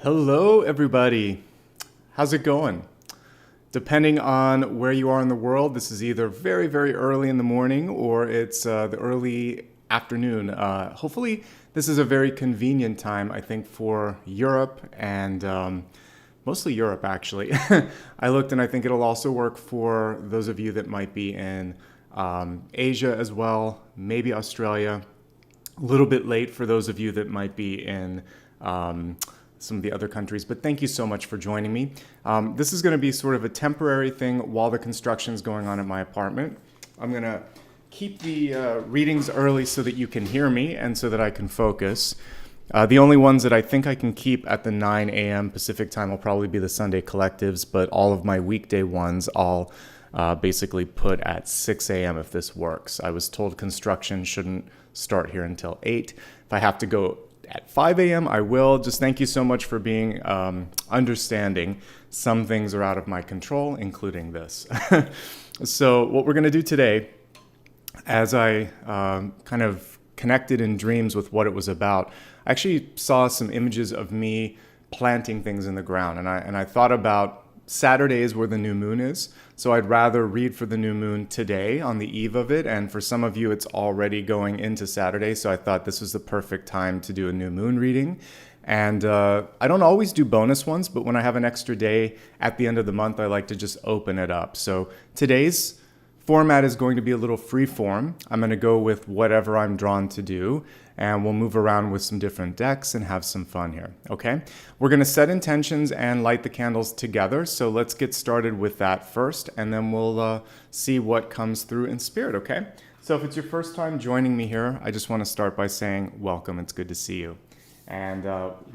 Hello, everybody. How's it going? Depending on where you are in the world, this is either very, very early in the morning or it's the early afternoon. Hopefully, this is a very convenient time, I think, for Europe and mostly Europe, actually. I looked and I think it'll also work for those of you that might be in Asia as well, maybe Australia. A little bit late for those of you that might be in some of the other countries, but thank you so much for joining me. This is going to be sort of a temporary thing while the construction is going on at my apartment. I'm going to keep the readings early so that you can hear me and so that I can focus. The only ones that I think I can keep at the 9 a.m. Pacific time will probably be the Sunday collectives, but all of my weekday ones I'll basically put at 6 a.m. if this works. I was told construction shouldn't start here until 8. If I have to go at 5 a.m., I will. Just thank you so much for being understanding. Some things are out of my control, including this. So what we're going to do today, as I kind of connected in dreams with what it was about, I actually saw some images of me planting things in the ground. And I thought about Saturdays where the new moon is. So I'd rather read for the new moon today on the eve of it. And for some of you, it's already going into Saturday. So I thought this was the perfect time to do a new moon reading. And I don't always do bonus ones, but when I have an extra day at the end of the month, I like to just open it up. So today's format is going to be a little free form. I'm going to go with whatever I'm drawn to do, and we'll move around with some different decks and have some fun here, okay? We're going to set intentions and light the candles together, so let's get started with that first, and then we'll see what comes through in spirit, okay? So if it's your first time joining me here, I just want to start by saying welcome. It's good to see you. And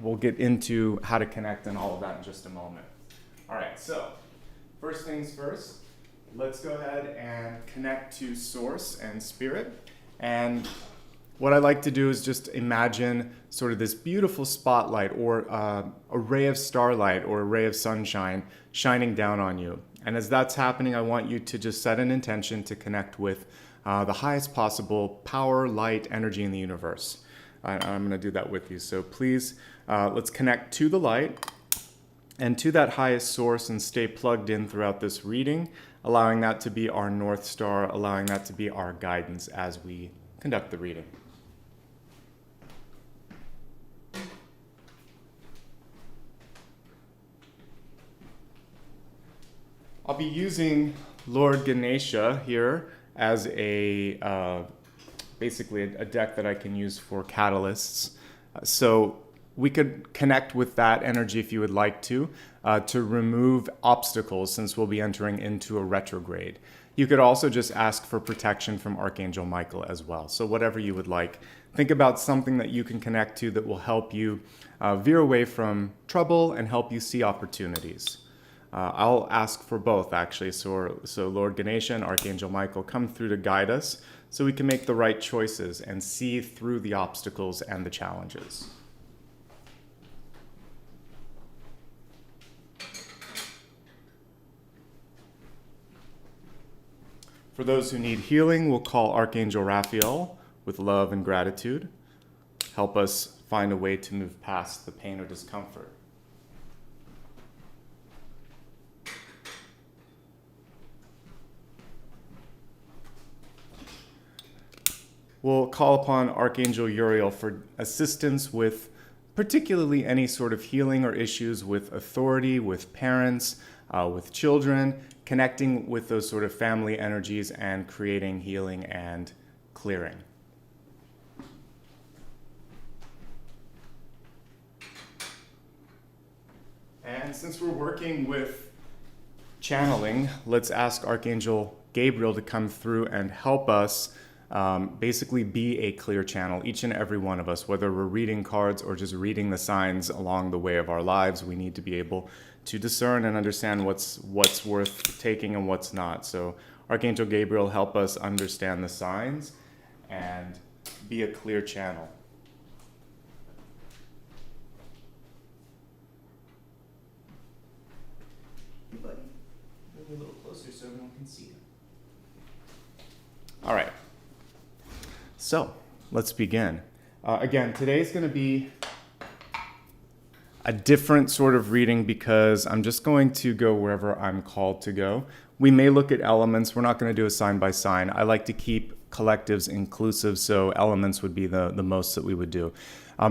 we'll get into how to connect and all of that in just a moment. All right, so first things first. Let's go ahead and connect to source and spirit. And what I like to do is just imagine sort of this beautiful spotlight or a ray of starlight or a ray of sunshine shining down on you. And as that's happening, I want you to just set an intention to connect with the highest possible power, light, energy in the universe. I'm going to do that with you. So please, let's connect to the light and to that highest source and stay plugged in throughout this reading, allowing that to be our North Star, allowing that to be our guidance as we conduct the reading. I'll be using Lord Ganesha here as a basically a deck that I can use for catalysts. So we could connect with that energy if you would like to remove obstacles since we'll be entering into a retrograde. You could also just ask for protection from Archangel Michael as well. So whatever you would like. Think about something that you can connect to that will help you veer away from trouble and help you see opportunities. I'll ask for both actually. So Lord Ganesha and Archangel Michael come through to guide us so we can make the right choices and see through the obstacles and the challenges. For those who need healing, we'll call Archangel Raphael with love and gratitude. Help us find a way to move past the pain or discomfort. We'll call upon Archangel Uriel for assistance with particularly any sort of healing or issues with authority, with parents, with children, connecting with those sort of family energies and creating healing and clearing. And since we're working with channeling, let's ask Archangel Gabriel to come through and help us basically be a clear channel, each and every one of us, whether we're reading cards or just reading the signs along the way of our lives. We need to be able to discern and understand what's worth taking and what's not. So Archangel Gabriel, help us understand the signs and be a clear channel. Hey buddy, move a little closer so everyone can see you. All right. So let's begin. Again, today's going to be a different sort of reading because I'm just going to go wherever I'm called to go. We may look at elements. We're not going to do a sign by sign. I like to keep collectives inclusive, so elements would be the most that we would do.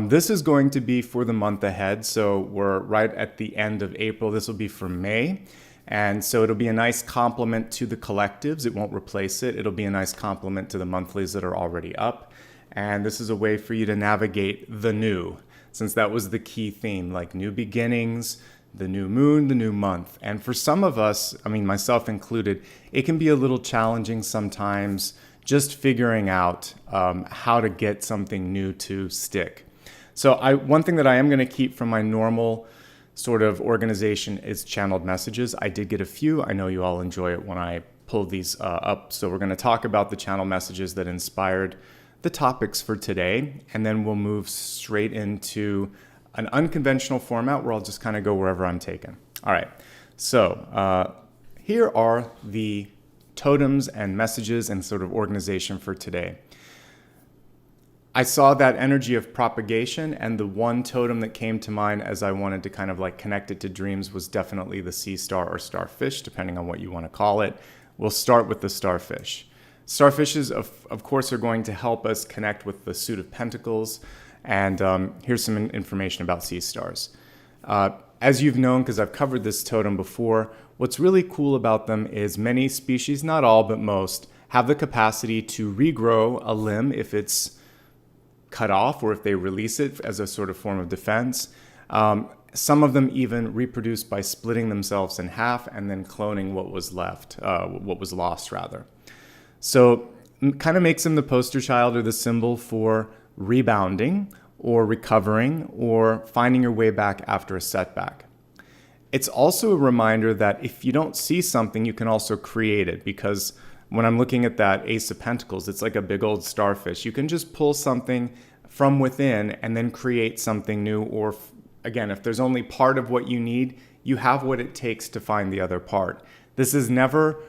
This is going to be for the month ahead, so we're right at the end of April. This will be for May, and so it'll be a nice complement to the collectives. It won't replace it. It'll be a nice complement to the monthlies that are already up, and this is a way for you to navigate the new, since that was the key theme, like new beginnings, the new moon, the new month. And for some of us, I mean, myself included, it can be a little challenging sometimes just figuring out how to get something new to stick. So one thing that I am going to keep from my normal sort of organization is channeled messages. I did get a few. I know you all enjoy it when I pull these up. So we're going to talk about the channel messages that inspired the topics for today, and then we'll move straight into an unconventional format where I'll just kind of go wherever I'm taken. All right, so here are the totems and messages and sort of organization for today. I saw that energy of propagation, and the one totem that came to mind as I wanted to kind of like connect it to dreams was definitely the sea star or starfish, depending on what you want to call it. We'll start with the starfish. Starfishes, of course, are going to help us connect with the suit of pentacles. And here's some information about sea stars. As you've known, because I've covered this totem before, what's really cool about them is many species, not all, but most, have the capacity to regrow a limb if it's cut off or if they release it as a sort of form of defense. Some of them even reproduce by splitting themselves in half and then cloning what was lost rather. So kind of makes them the poster child or the symbol for rebounding or recovering or finding your way back after a setback. It's also a reminder that if you don't see something, you can also create it, because when I'm looking at that Ace of Pentacles, it's like a big old starfish. You can just pull something from within and then create something new, or again, if there's only part of what you need, you have what it takes to find the other part. This is never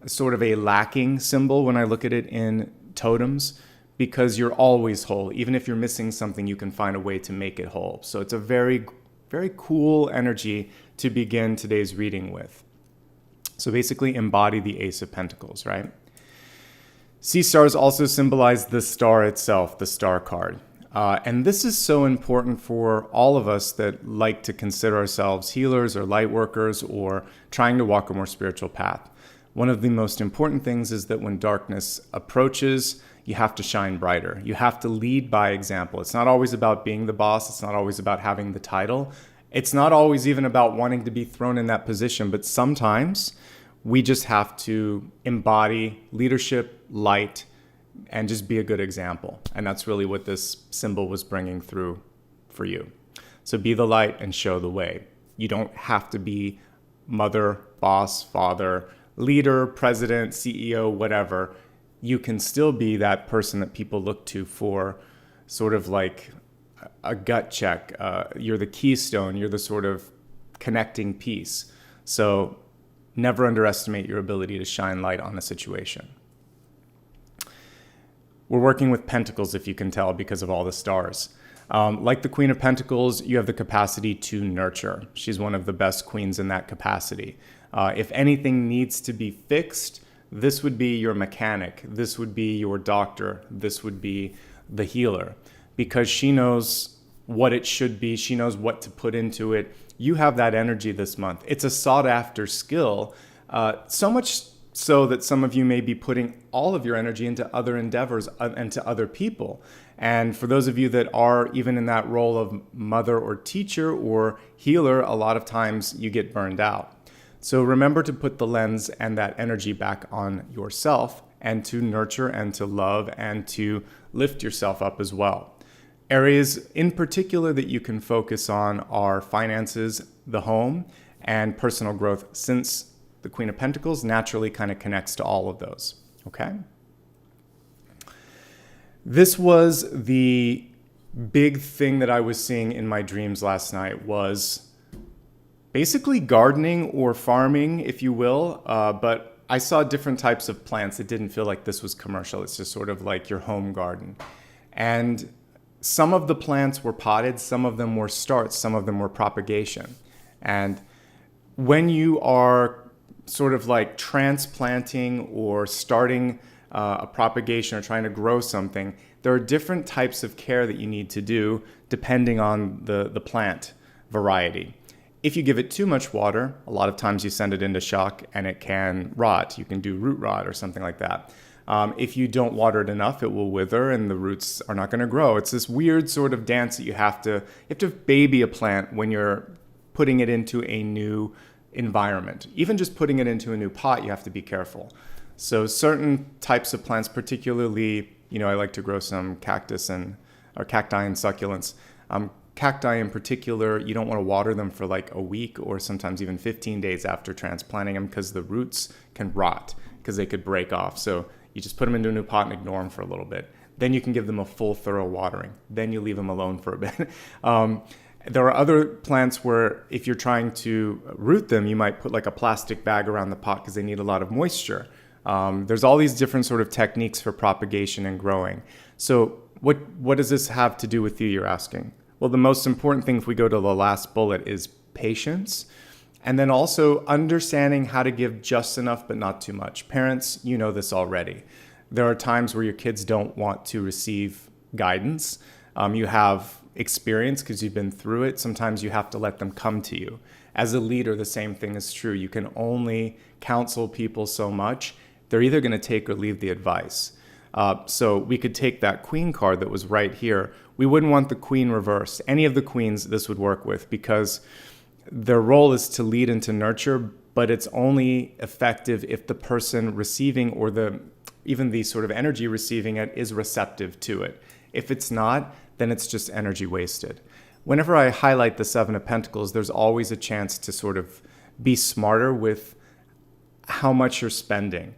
sort of a lacking symbol when I look at it in totems, because you're always whole. Even if you're missing something, you can find a way to make it whole. So it's a very, very cool energy to begin today's reading with. So basically embody the Ace of Pentacles, right? Sea stars also symbolize the star itself, the star card. And this is so important for all of us that like to consider ourselves healers or light workers or trying to walk a more spiritual path. One of the most important things is that when darkness approaches, you have to shine brighter. You have to lead by example. It's not always about being the boss. It's not always about having the title. It's not always even about wanting to be thrown in that position, but sometimes we just have to embody leadership, light, and just be a good example. And that's really what this symbol was bringing through for you. So be the light and show the way. You don't have to be mother, boss, father, leader, president, CEO, whatever. You can still be that person that people look to for sort of like a gut check. You're the keystone. You're the sort of connecting piece. So never underestimate your ability to shine light on a situation. We're working with pentacles, if you can tell, because of all the stars. Like the Queen of Pentacles, you have the capacity to nurture. She's one of the best queens in that capacity. If anything needs to be fixed, this would be your mechanic. This would be your doctor. This would be the healer, because she knows what it should be. She knows what to put into it. You have that energy this month. It's a sought after skill, so much so that some of you may be putting all of your energy into other endeavors and to other people. And for those of you that are even in that role of mother or teacher or healer, a lot of times you get burned out. So remember to put the lens and that energy back on yourself, and to nurture and to love and to lift yourself up as well. Areas in particular that you can focus on are finances, the home, and personal growth, since the Queen of Pentacles naturally kind of connects to all of those, okay? This was the big thing that I was seeing in my dreams last night, was basically gardening or farming, if you will, but I saw different types of plants. It didn't feel like this was commercial. It's just sort of like your home garden. And some of the plants were potted, some of them were starts, some of them were propagation. And when you are sort of like transplanting or starting a propagation or trying to grow something, there are different types of care that you need to do depending on the plant variety. If you give it too much water, a lot of times you send it into shock and it can rot. You can do root rot or something like that. If you don't water it enough, it will wither and the roots are not going to grow. It's this weird sort of dance that you have to baby a plant when you're putting it into a new environment. Even just putting it into a new pot, you have to be careful. So certain types of plants, particularly, I like to grow some cacti and succulents. Cacti in particular, you don't want to water them for like a week or sometimes even 15 days after transplanting them because the roots can rot because they could break off. So you just put them into a new pot and ignore them for a little bit. Then you can give them a full, thorough watering. Then you leave them alone for a bit. There are other plants where if you're trying to root them, you might put like a plastic bag around the pot because they need a lot of moisture. There's all these different sort of techniques for propagation and growing. So what does this have to do with you, you're asking? Well, the most important thing, if we go to the last bullet, is patience. And then also understanding how to give just enough but not too much. Parents, you know this already. There are times where your kids don't want to receive guidance. You have experience because you've been through it. Sometimes you have to let them come to you. As a leader, the same thing is true. You can only counsel people so much. They're either going to take or leave the advice. So we could take that queen card that was right here. We wouldn't want the queen reversed. Any of the queens this would work with because their role is to lead and to nurture, but it's only effective if the person receiving or even the sort of energy receiving it is receptive to it. If it's not, then it's just energy wasted. Whenever I highlight the Seven of Pentacles, there's always a chance to sort of be smarter with how much you're spending.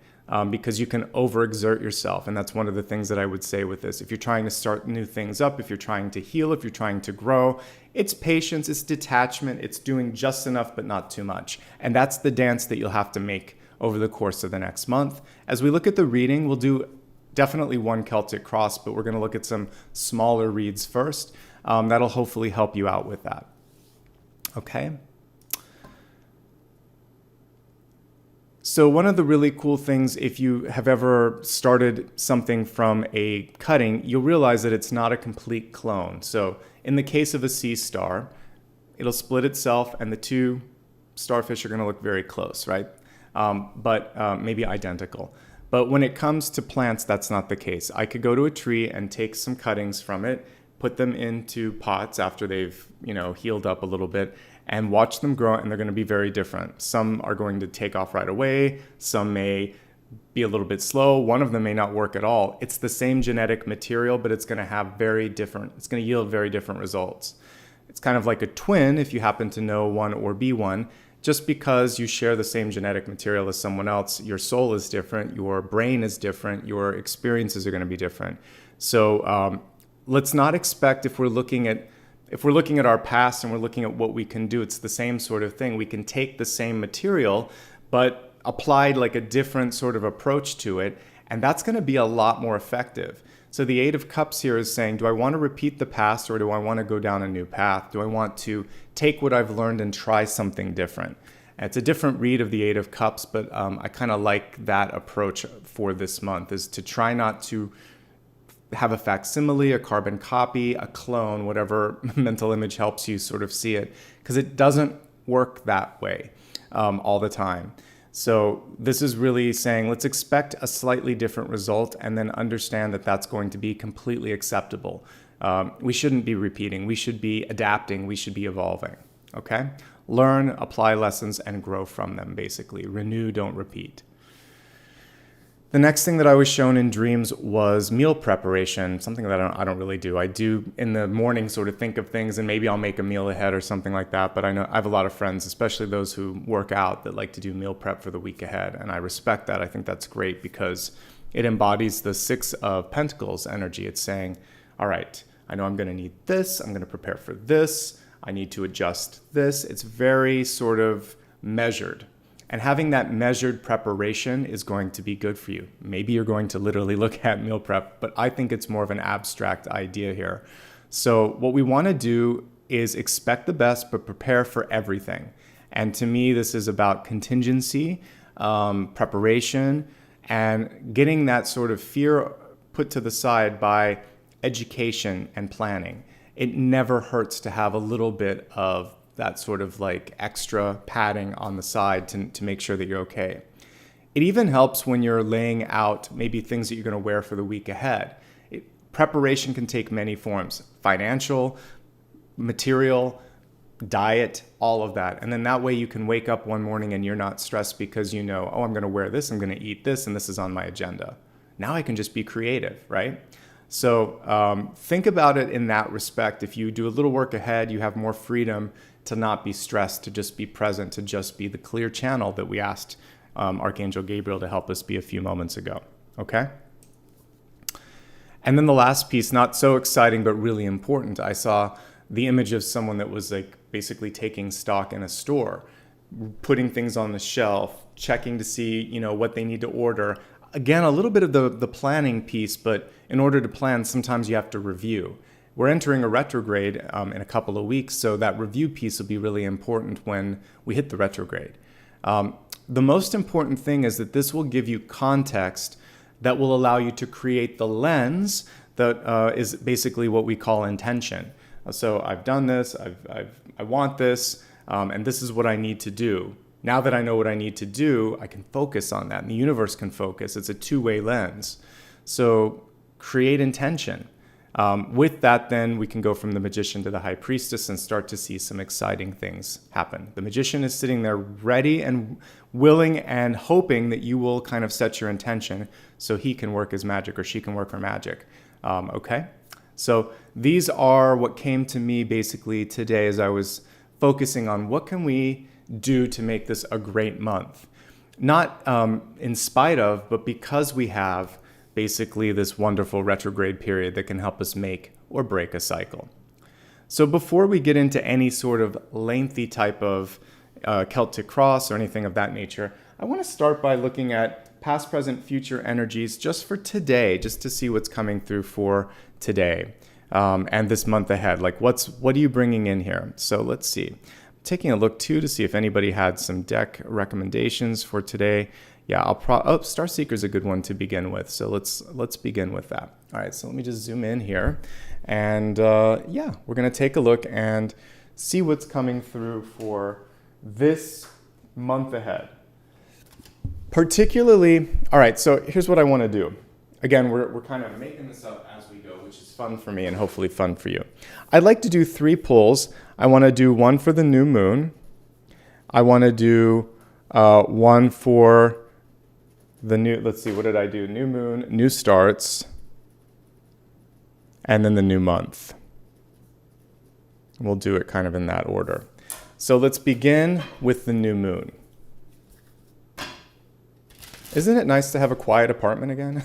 Because you can overexert yourself. And that's one of the things that I would say with this. If you're trying to start new things up, if you're trying to heal, if you're trying to grow, it's patience, it's detachment, it's doing just enough but not too much. And that's the dance that you'll have to make over the course of the next month. As we look at the reading, we'll do definitely one Celtic Cross, but we're going to look at some smaller reads first. That'll hopefully help you out with that. Okay? So one of the really cool things, if you have ever started something from a cutting, you'll realize that it's not a complete clone. So in the case of a sea star, it'll split itself and the two starfish are going to look very close, right? But maybe identical. But when it comes to plants, that's not the case. I could go to a tree and take some cuttings from it, put them into pots after they've, healed up a little bit, and watch them grow, and they're going to be very different. Some are going to take off right away. Some may be a little bit slow. One of them may not work at all. It's the same genetic material, but it's going to have it's going to yield very different results. It's kind of like a twin, if you happen to know one or be one. Just because you share the same genetic material as someone else, your soul is different, your brain is different, your experiences are going to be different. So let's not expect if we're looking at our past and we're looking at what we can do, it's the same sort of thing. We can take the same material, but applied like a different sort of approach to it, and that's going to be a lot more effective. So the Eight of Cups here is saying, do I want to repeat the past or do I want to go down a new path? Do I want to take what I've learned and try something different? And it's a different read of the Eight of Cups, but I kind of like that approach for this month, is to try not to have a facsimile, a carbon copy, a clone, whatever mental image helps you sort of see it, because it doesn't work that way all the time. So this is really saying, let's expect a slightly different result and then understand that that's going to be completely acceptable. We shouldn't be repeating. We should be adapting. We should be evolving. Okay? Learn, apply lessons, and grow from them, basically. Renew, don't repeat. The next thing that I was shown in dreams was meal preparation, something that I don't really do. I do in the morning sort of think of things and maybe I'll make a meal ahead or something like that. But I know I have a lot of friends, especially those who work out, that like to do meal prep for the week ahead. And I respect that. I think that's great because it embodies the Six of Pentacles energy. It's saying, all right, I know I'm going to need this. I'm going to prepare for this. I need to adjust this. It's very sort of measured. And having that measured preparation is going to be good for you. Maybe you're going to literally look at meal prep, but I think it's more of an abstract idea here. So what we want to do is expect the best, but prepare for everything. And to me, this is about contingency, preparation, and getting that sort of fear put to the side by education and planning. It never hurts to have a little bit of that sort of like extra padding on the side to make sure that you're okay. It even helps when you're laying out maybe things that you're going to wear for the week ahead. Preparation can take many forms: financial, material, diet, all of that. And then that way you can wake up one morning and you're not stressed because you know, oh, I'm going to wear this, I'm going to eat this, and this is on my agenda. Now I can just be creative, right? So think about it in that respect. If you do a little work ahead, you have more freedom to not be stressed, to just be present, to just be the clear channel that we asked Archangel Gabriel to help us be a few moments ago, okay? And then the last piece, not so exciting, but really important. I saw the image of someone that was like basically taking stock in a store, putting things on the shelf, checking to see, you know, what they need to order. Again, a little bit of the planning piece, but in order to plan, sometimes you have to review. We're entering a retrograde in a couple of weeks, so that review piece will be really important when we hit the retrograde. The most important thing is that this will give you context that will allow you to create the lens that is basically what we call intention. So I've done this, I want this, and this is what I need to do. Now that I know what I need to do, I can focus on that, and the universe can focus. It's a two-way lens. So create intention. With that, then, we can go from the magician to the high priestess and start to see some exciting things happen. The magician is sitting there ready and willing and hoping that you will kind of set your intention so he can work his magic or she can work her magic. Okay? So these are what came to me basically today as I was focusing on what can we do to make this a great month. Not in spite of, but because we have basically this wonderful retrograde period that can help us make or break a cycle. So before we get into any sort of lengthy type of Celtic Cross or anything of that nature, I want to start by looking at past, present, future energies just for today, just to see what's coming through for today and this month ahead. Like what are you bringing in here? So let's see. Taking a look too to see if anybody had some deck recommendations for today. Yeah, Starseeker is a good one to begin with. So let's begin with that. All right, so let me just zoom in here. And yeah, we're going to take a look and see what's coming through for this month ahead. Particularly, all right, so here's what I want to do. Again, we're kind of making this up as we go, which is fun for me and hopefully fun for you. I'd like to do 3 pulls. I want to do one for the new moon. I want to do one for the new, let's see, what did I do? New moon, new starts, and then the new month. We'll do it kind of in that order. So let's begin with the new moon. Isn't it nice to have a quiet apartment again?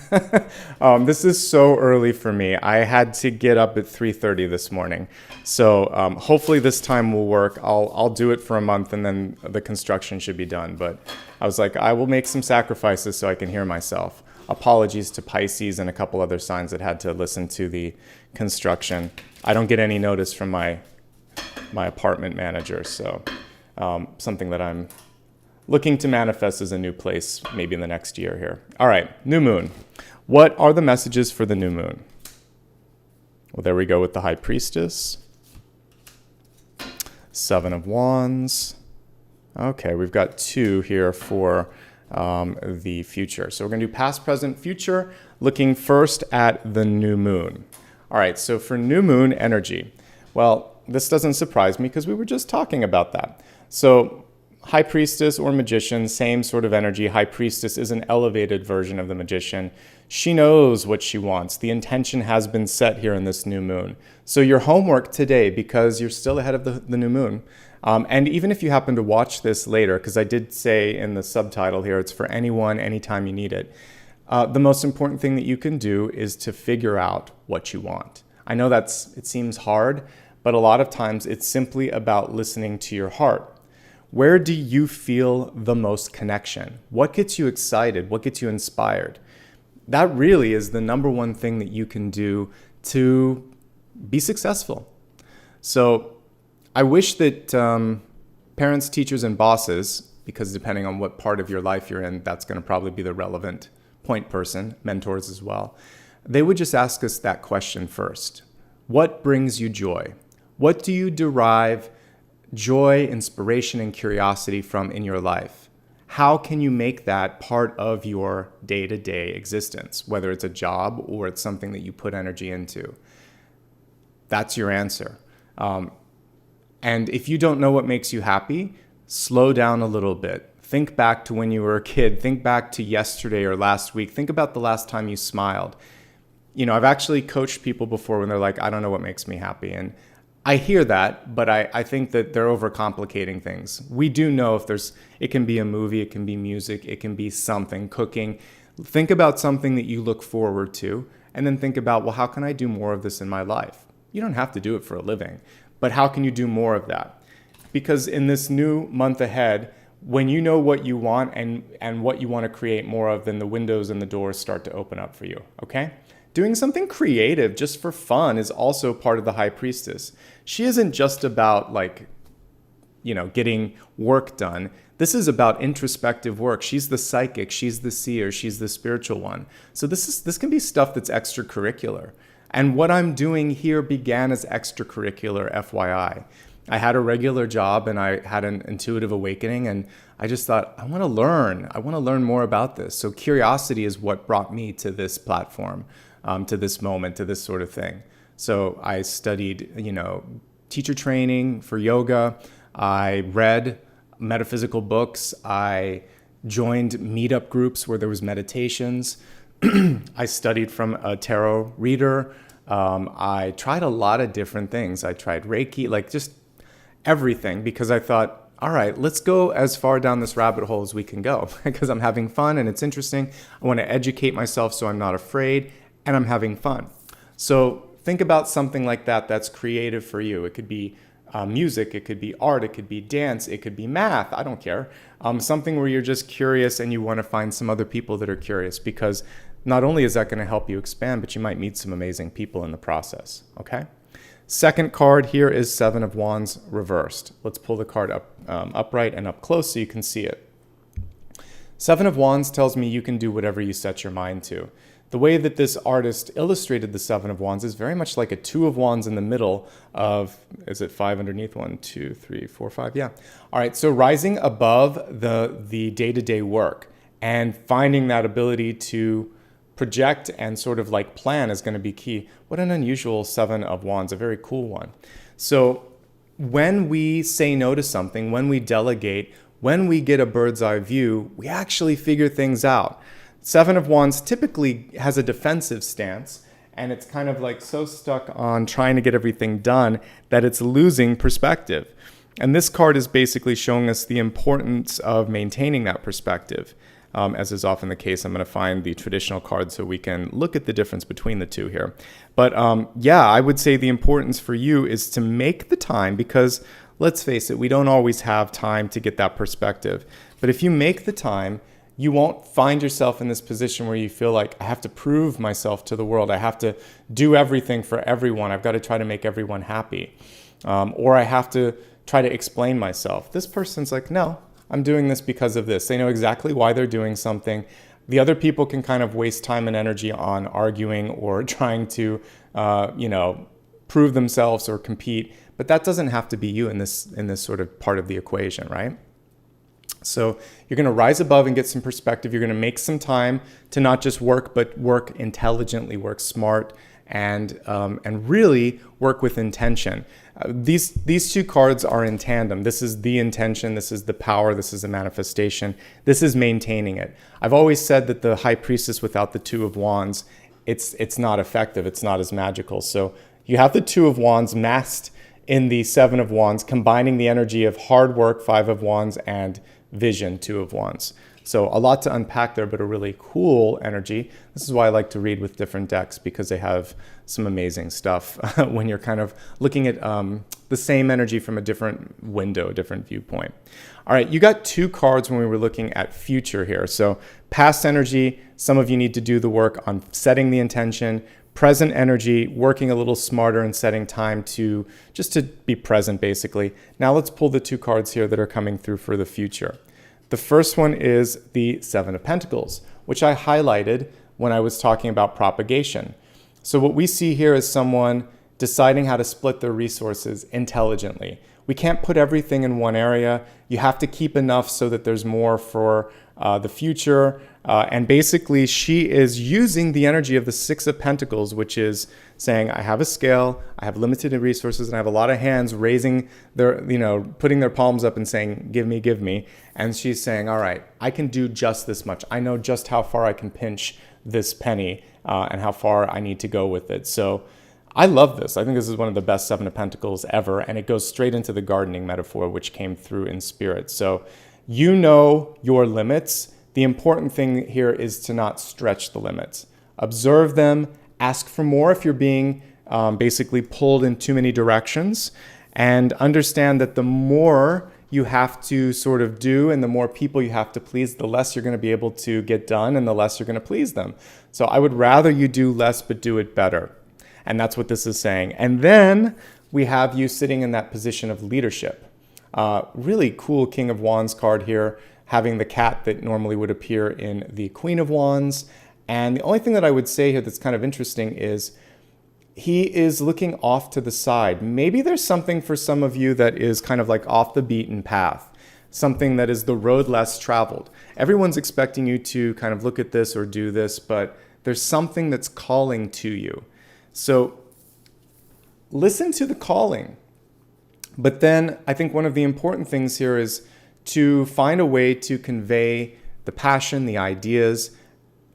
This is so early for me. I had to get up at 3:30 this morning. So hopefully this time will work. I'll do it for a month and then the construction should be done. But I was like, I will make some sacrifices so I can hear myself. Apologies to Pisces and a couple other signs that had to listen to the construction. I don't get any notice from my apartment manager. So something that I'm looking to manifest as a new place maybe in the next year here. All right, new moon. What are the messages for the new moon? Well, there we go with the high priestess. 7 of Wands. Okay, we've got 2 here for the future. So we're going to do past, present, future, looking first at the new moon. All right, so for new moon energy, well, this doesn't surprise me because we were just talking about that. So high priestess or magician, same sort of energy. High priestess is an elevated version of the magician. She knows what she wants. The intention has been set here in this new moon. So your homework today, because you're still ahead of the new moon, and even if you happen to watch this later, because I did say in the subtitle here, it's for anyone, anytime you need it. The most important thing that you can do is to figure out what you want. I know it seems hard, but a lot of times it's simply about listening to your heart. Where do you feel the most connection? What gets you excited? What gets you inspired? That really is the number one thing that you can do to be successful. So I wish that parents, teachers, and bosses, because depending on what part of your life you're in, that's going to probably be the relevant point person, mentors as well, they would just ask us that question first. What brings you joy? What do you derive joy, inspiration, and curiosity from in your life? How can you make that part of your day-to-day existence, whether it's a job or it's something that you put energy into? That's your answer. And if you don't know what makes you happy, slow down a little bit. Think back to when you were a kid. Think back to yesterday or last week. Think about the last time you smiled. You know, I've actually coached people before when they're like, I don't know what makes me happy. And I hear that, but I think that they're overcomplicating things. We do know it can be a movie, it can be music, it can be something, cooking. Think about something that you look forward to, and then think about, well, how can I do more of this in my life? You don't have to do it for a living, but how can you do more of that? Because in this new month ahead, when you know what you want and what you want to create more of, then the windows and the doors start to open up for you, okay? Doing something creative just for fun is also part of the High Priestess. She isn't just about getting work done. This is about introspective work. She's the psychic, she's the seer, she's the spiritual one. So this can be stuff that's extracurricular. And what I'm doing here began as extracurricular, FYI. I had a regular job and I had an intuitive awakening, and I just thought, I want to learn more about this. So curiosity is what brought me to this platform, to this moment, to this sort of thing. So I studied, teacher training for yoga. I read metaphysical books. I joined meetup groups where there was meditations. I studied from a tarot reader. I tried a lot of different things. I tried Reiki, just everything, because I thought, all right, let's go as far down this rabbit hole as we can go because I'm having fun and it's interesting. I want to educate myself so I'm not afraid, and I'm having fun. So think about something like that that's creative for you. It could be music, it could be art, it could be dance, it could be math, I don't care. Something where you're just curious and you want to find some other people that are curious, because not only is that going to help you expand, but you might meet some amazing people in the process, okay? Second card here is Seven of Wands reversed. Let's pull the card up upright and up close so you can see it. Seven of Wands tells me you can do whatever you set your mind to. The way that this artist illustrated the Seven of Wands is very much like a Two of Wands in the middle of, is it five underneath? 1, 2, 3, 4, 5, yeah. All right, so rising above the day-to-day work and finding that ability to project and sort of plan is going to be key. What an unusual Seven of Wands, a very cool one. So when we say no to something, when we delegate, when we get a bird's eye view, we actually figure things out. Seven of Wands typically has a defensive stance, and it's kind of so stuck on trying to get everything done that it's losing perspective. And this card is basically showing us the importance of maintaining that perspective. As is often the case, I'm going to find the traditional card so we can look at the difference between the two here. But I would say the importance for you is to make the time, because let's face it, we don't always have time to get that perspective. But if you make the time, you won't find yourself in this position where you feel like, I have to prove myself to the world. I have to do everything for everyone. I've got to try to make everyone happy. Or I have to try to explain myself. This person's like, no, I'm doing this because of this. They know exactly why they're doing something. The other people can kind of waste time and energy on arguing or trying to, prove themselves or compete. But that doesn't have to be you in this sort of part of the equation, right? So you're going to rise above and get some perspective. You're going to make some time to not just work, but work intelligently, work smart, and really work with intention. These two cards are in tandem. This is the intention, this is the power, this is the manifestation, this is maintaining it. I've always said that the High Priestess without the Two of Wands, it's not effective, it's not as magical. So you have the Two of Wands masked in the Seven of Wands, combining the energy of hard work, Five of Wands, and vision, Two of Wands. So a lot to unpack there, but a really cool energy. This is why I like to read with different decks, because they have some amazing stuff when you're kind of looking at the same energy from a different window, a different viewpoint. All right, you got two cards when we were looking at future here. So past energy, some of you need to do the work on setting the intention. present energy, working a little smarter and setting time to just to be present, basically. Now let's pull the 2 cards here that are coming through for the future. The first one is the 7 of Pentacles, which I highlighted when I was talking about propagation. So what we see here is someone deciding how to split their resources intelligently. We can't put everything in one area. You have to keep enough so that there's more for the future. And basically, she is using the energy of the 6 of Pentacles, which is saying, I have a scale, I have limited resources, and I have a lot of hands raising their, putting their palms up and saying, give me, give me. And she's saying, all right, I can do just this much. I know just how far I can pinch this penny and how far I need to go with it. So I love this. I think this is one of the best 7 of Pentacles ever, and it goes straight into the gardening metaphor, which came through in spirit. So you know your limits. The important thing here is to not stretch the limits. Observe them, ask for more if you're being basically pulled in too many directions, and understand that the more you have to sort of do and the more people you have to please, the less you're going to be able to get done and the less you're going to please them. So I would rather you do less but do it better. And that's what this is saying. And then we have you sitting in that position of leadership. Really cool King of Wands card here, having the cat that normally would appear in the Queen of Wands. And the only thing that I would say here that's kind of interesting is he is looking off to the side. Maybe there's something for some of you that is kind of like off the beaten path, something that is the road less traveled. Everyone's expecting you to kind of look at this or do this, but there's something that's calling to you. So listen to the calling. But then I think one of the important things here is to find a way to convey the passion, the ideas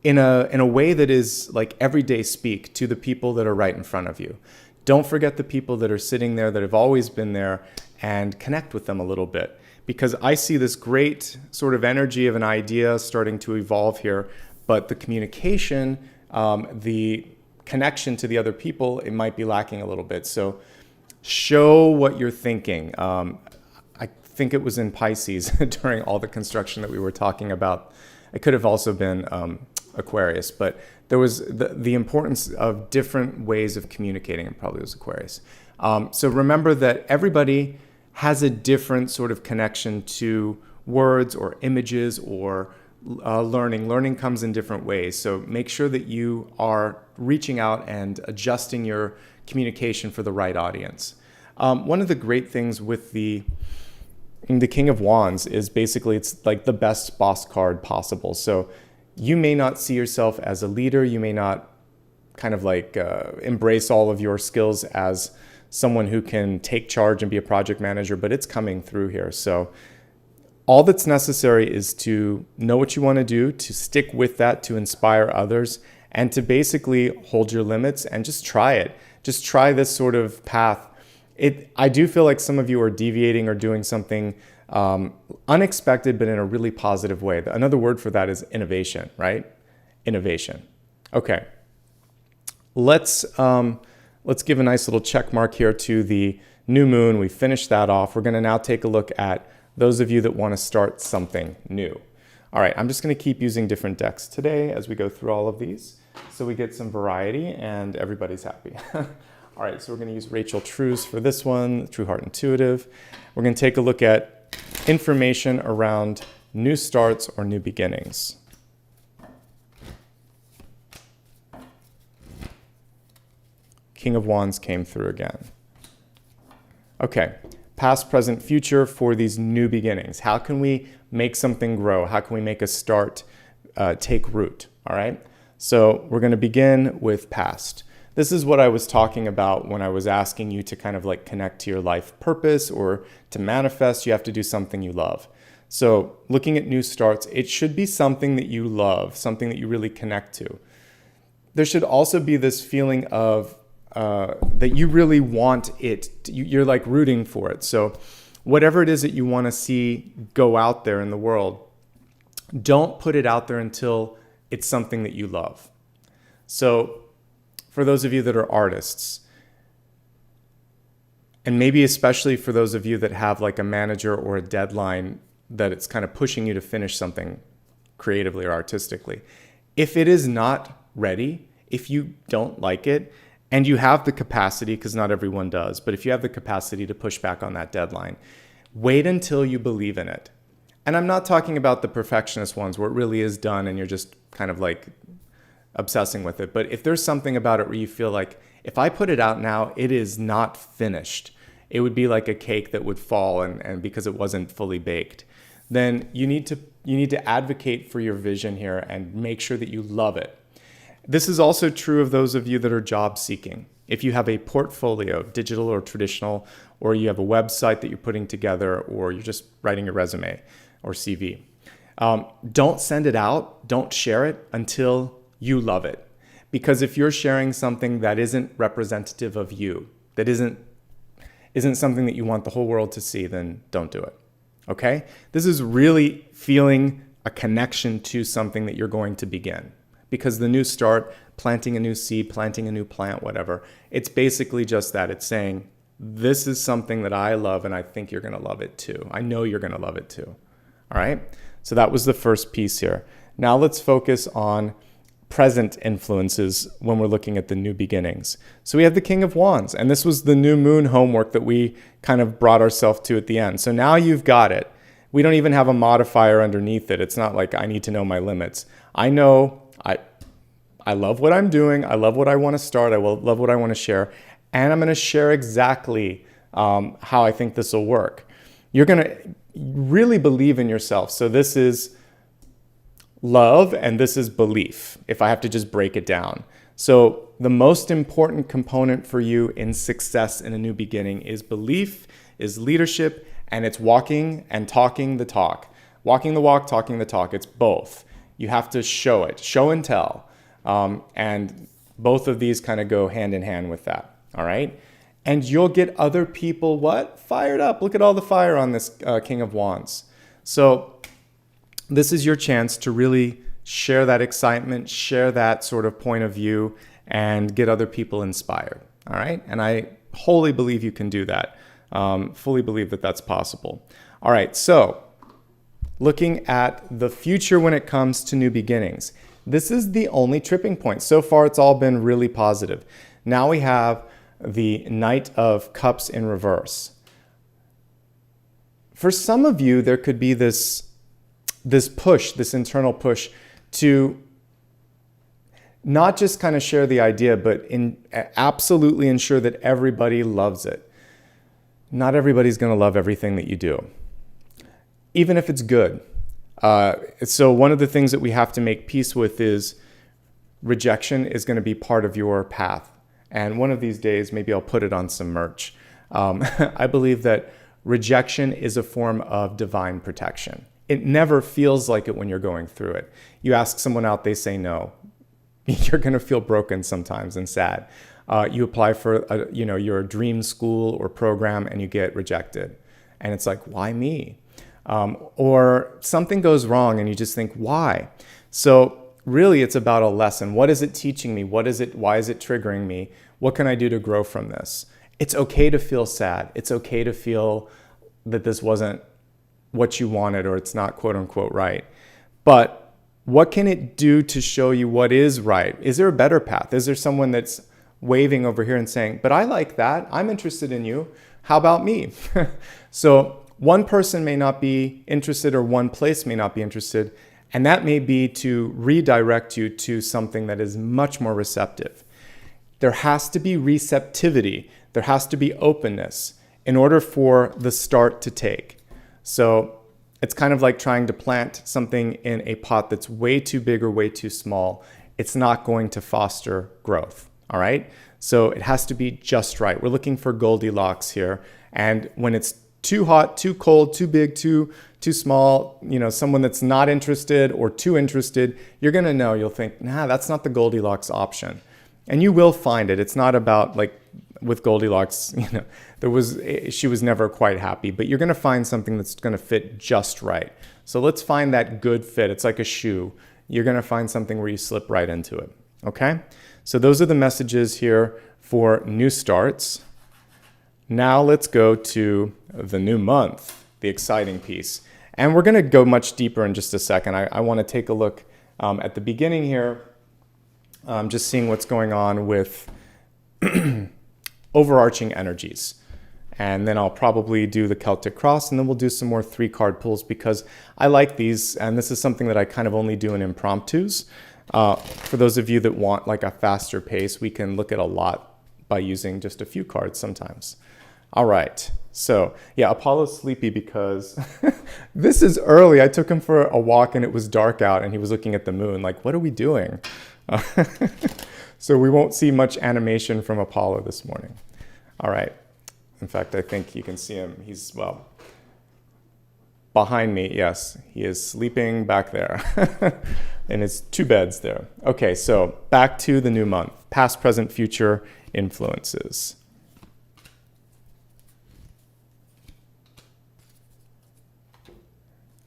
in a way that is like everyday speak to the people that are right in front of you. Don't forget the people that are sitting there that have always been there and connect with them a little bit. Because I see this great sort of energy of an idea starting to evolve here, but the communication, the connection to the other people, it might be lacking a little bit. So show what you're thinking. I think it was in Pisces during all the construction that we were talking about. It could have also been Aquarius, but there was the importance of different ways of communicating, and probably was Aquarius. So remember that everybody has a different sort of connection to words or images or learning. Learning comes in different ways. So make sure that you are reaching out and adjusting your communication for the right audience. One of the great things with the King of Wands is basically it's like the best boss card possible. So you may not see yourself as a leader. You may not kind of like embrace all of your skills as someone who can take charge and be a project manager, but it's coming through here. So all that's necessary is to know what you want to do, to stick with that, to inspire others, and to basically hold your limits and just try it. Just try this sort of path. I do feel like some of you are deviating or doing something unexpected, but in a really positive way. Another word for that is innovation, right? Innovation. Okay. Let's give a nice little check mark here to the new moon. We finished that off. We're going to now take a look at those of you that want to start something new. All right, I'm just going to keep using different decks today as we go through all of these so we get some variety and everybody's happy. All right, so we're going to use Rachel True's for this one, True Heart Intuitive. We're going to take a look at information around new starts or new beginnings. King of Wands came through again. Okay, past, present, future for these new beginnings. How can we make something grow? How can we make a start take root? All right, so we're going to begin with past. This is what I was talking about when I was asking you to kind of like connect to your life purpose or to manifest. You have to do something you love. So looking at new starts, it should be something that you love, something that you really connect to. There should also be this feeling of that you really want it. You're like rooting for it. So whatever it is that you want to see go out there in the world, don't put it out there until it's something that you love. So for those of you that are artists, and maybe especially for those of you that have like a manager or a deadline that it's kind of pushing you to finish something creatively or artistically, if it is not ready, If you don't like it, and you have the capacity, because not everyone does, but if you have the capacity to push back on that deadline, wait until you believe in it. And I'm not talking about the perfectionist ones where it really is done and you're just kind of like obsessing with it. But if there's something about it where you feel like, if I put it out now, it is not finished. It would be like a cake that would fall and because it wasn't fully baked. Then you need to advocate for your vision here and make sure that you love it. This is also true of those of you that are job seeking. If you have a portfolio, digital or traditional, or you have a website that you're putting together, or you're just writing a resume or CV, don't send it out, don't share it until you love it. Because if you're sharing something that isn't representative of you, that isn't something that you want the whole world to see, then don't do it. Okay? This is really feeling a connection to something that you're going to begin. Because the new start, planting a new seed, planting a new plant, whatever, it's basically just that. It's saying, this is something that I love and I think you're going to love it too. I know you're going to love it too. All right? So that was the first piece here. Now let's focus on present influences when we're looking at the new beginnings. So we have the King of Wands, and this was the new moon homework that we kind of brought ourselves to at the end. So now you've got it. We don't even have a modifier underneath it. It's not like I need to know my limits. I know I love what I'm doing. I love what I want to start. I love what I want to share. And I'm going to share exactly how I think this will work. You're going to really believe in yourself. So this is love and this is belief, if I have to just break it down. So the most important component for you in success in a new beginning is belief, is leadership, and it's walking and talking the talk. Walking the walk, talking the talk. It's both. You have to show it, show and tell. And both of these kind of go hand in hand with that, all right? And you'll get other people, what? Fired up. Look at all the fire on this King of Wands. So this is your chance to really share that excitement, share that sort of point of view, and get other people inspired, all right? And I wholly believe you can do that. Fully believe that that's possible. All right, so looking at the future when it comes to new beginnings. This is the only tripping point. So far, it's all been really positive. Now we have the Knight of Cups in reverse. For some of you, there could be this push, this internal push to not just kind of share the idea, but absolutely ensure that everybody loves it. Not everybody's going to love everything that you do, even if it's good. So one of the things that we have to make peace with is rejection is going to be part of your path. And one of these days, maybe I'll put it on some merch. I believe that rejection is a form of divine protection. It never feels like it when you're going through it. You ask someone out, they say no. You're going to feel broken sometimes and sad. You apply for your dream school or program and you get rejected. And it's like, why me? Or something goes wrong and you just think, why? So really it's about a lesson. What is it teaching me? Why is it triggering me? What can I do to grow from this? It's okay to feel sad. It's okay to feel that this wasn't what you wanted or it's not quote unquote right. But what can it do to show you what is right? Is there a better path? Is there someone that's waving over here and saying, but I like that. I'm interested in you. How about me? So one person may not be interested or one place may not be interested, and that may be to redirect you to something that is much more receptive. There has to be receptivity. There has to be openness in order for the start to take. So it's kind of like trying to plant something in a pot that's way too big or way too small. It's not going to foster growth, all right? So it has to be just right. We're looking for Goldilocks here, and when it's too hot, too cold, too big, too small, someone that's not interested or too interested, you're going to know. You'll think, nah, that's not the Goldilocks option. And you will find it. It's not about like with Goldilocks, she was never quite happy, but you're going to find something that's going to fit just right. So let's find that good fit. It's like a shoe. You're going to find something where you slip right into it. Okay? So those are the messages here for new starts. Now let's go to the new month, the exciting piece. And we're going to go much deeper in just a second. I want to take a look at the beginning here just seeing what's going on with overarching energies. And then I'll probably do the Celtic Cross, and then we'll do some more 3-card pulls because I like these, and this is something that I kind of only do in impromptus. For those of you that want like a faster pace, we can look at a lot by using just a few cards sometimes. All right, so yeah, Apollo's sleepy because this is early. I took him for a walk and it was dark out and he was looking at the moon like, what are we doing? So we won't see much animation from Apollo this morning. All right. In fact, I think you can see him. He's, well, behind me. Yes, he is sleeping back there. And it's 2 beds there. Okay, so back to the new month. Past, present, future influences.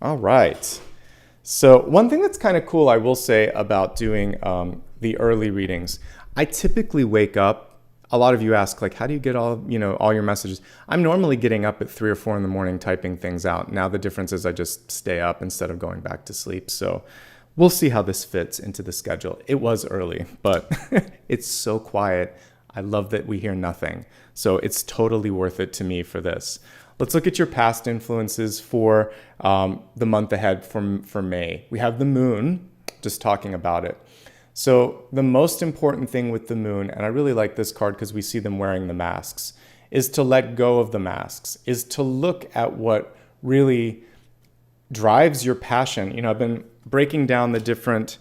All right. So one thing that's kind of cool, I will say, about doing the early readings, I typically wake up. A lot of you ask, like, how do you get all your messages? I'm normally getting up at 3 or 4 in the morning typing things out. Now the difference is I just stay up instead of going back to sleep. So we'll see how this fits into the schedule. It was early, but it's so quiet. I love that we hear nothing. So it's totally worth it to me for this. Let's look at your past influences for the month ahead for May. We have the moon, just talking about it. So the most important thing with the moon, and I really like this card because we see them wearing the masks, is to let go of the masks, is to look at what really drives your passion. You know, I've been breaking down the different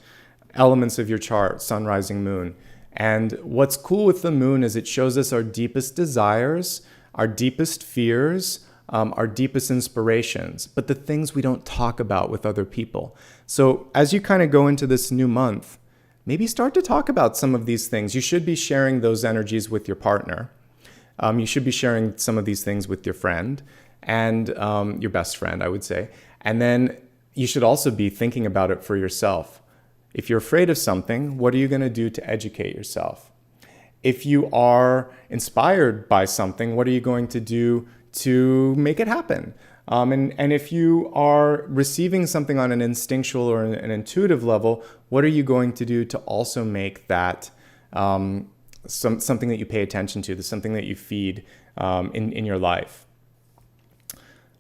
elements of your chart, sun, rising, moon. And what's cool with the moon is it shows us our deepest desires, our deepest fears, our deepest inspirations, but the things we don't talk about with other people. So as you kind of go into this new month, maybe start to talk about some of these things. You should be sharing those energies with your partner. You should be sharing some of these things with your friend and your best friend, I would say. And then you should also be thinking about it for yourself. If you're afraid of something, what are you going to do to educate yourself? If you are inspired by something, what are you going to do to make it happen? And if you are receiving something on an instinctual or an intuitive level, what are you going to do to also make that something that you pay attention to, something that you feed in your life?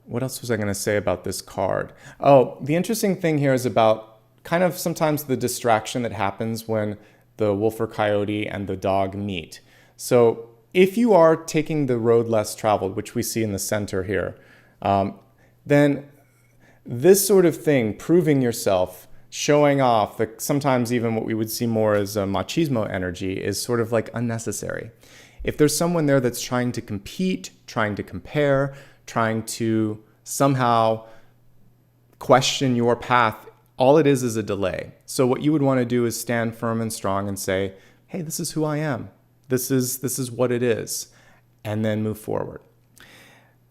What else was I going to say about this card? Oh, the interesting thing here is about kind of sometimes the distraction that happens when the wolf or coyote and the dog meet. So if you are taking the road less traveled, which we see in the center here, then this sort of thing, proving yourself, showing off, sometimes even what we would see more as a machismo energy, is sort of like unnecessary. If there's someone there that's trying to compete, trying to compare, trying to somehow question your path, all it is a delay. So what you would want to do is stand firm and strong and say, hey, this is who I am. This is what it is. And then move forward.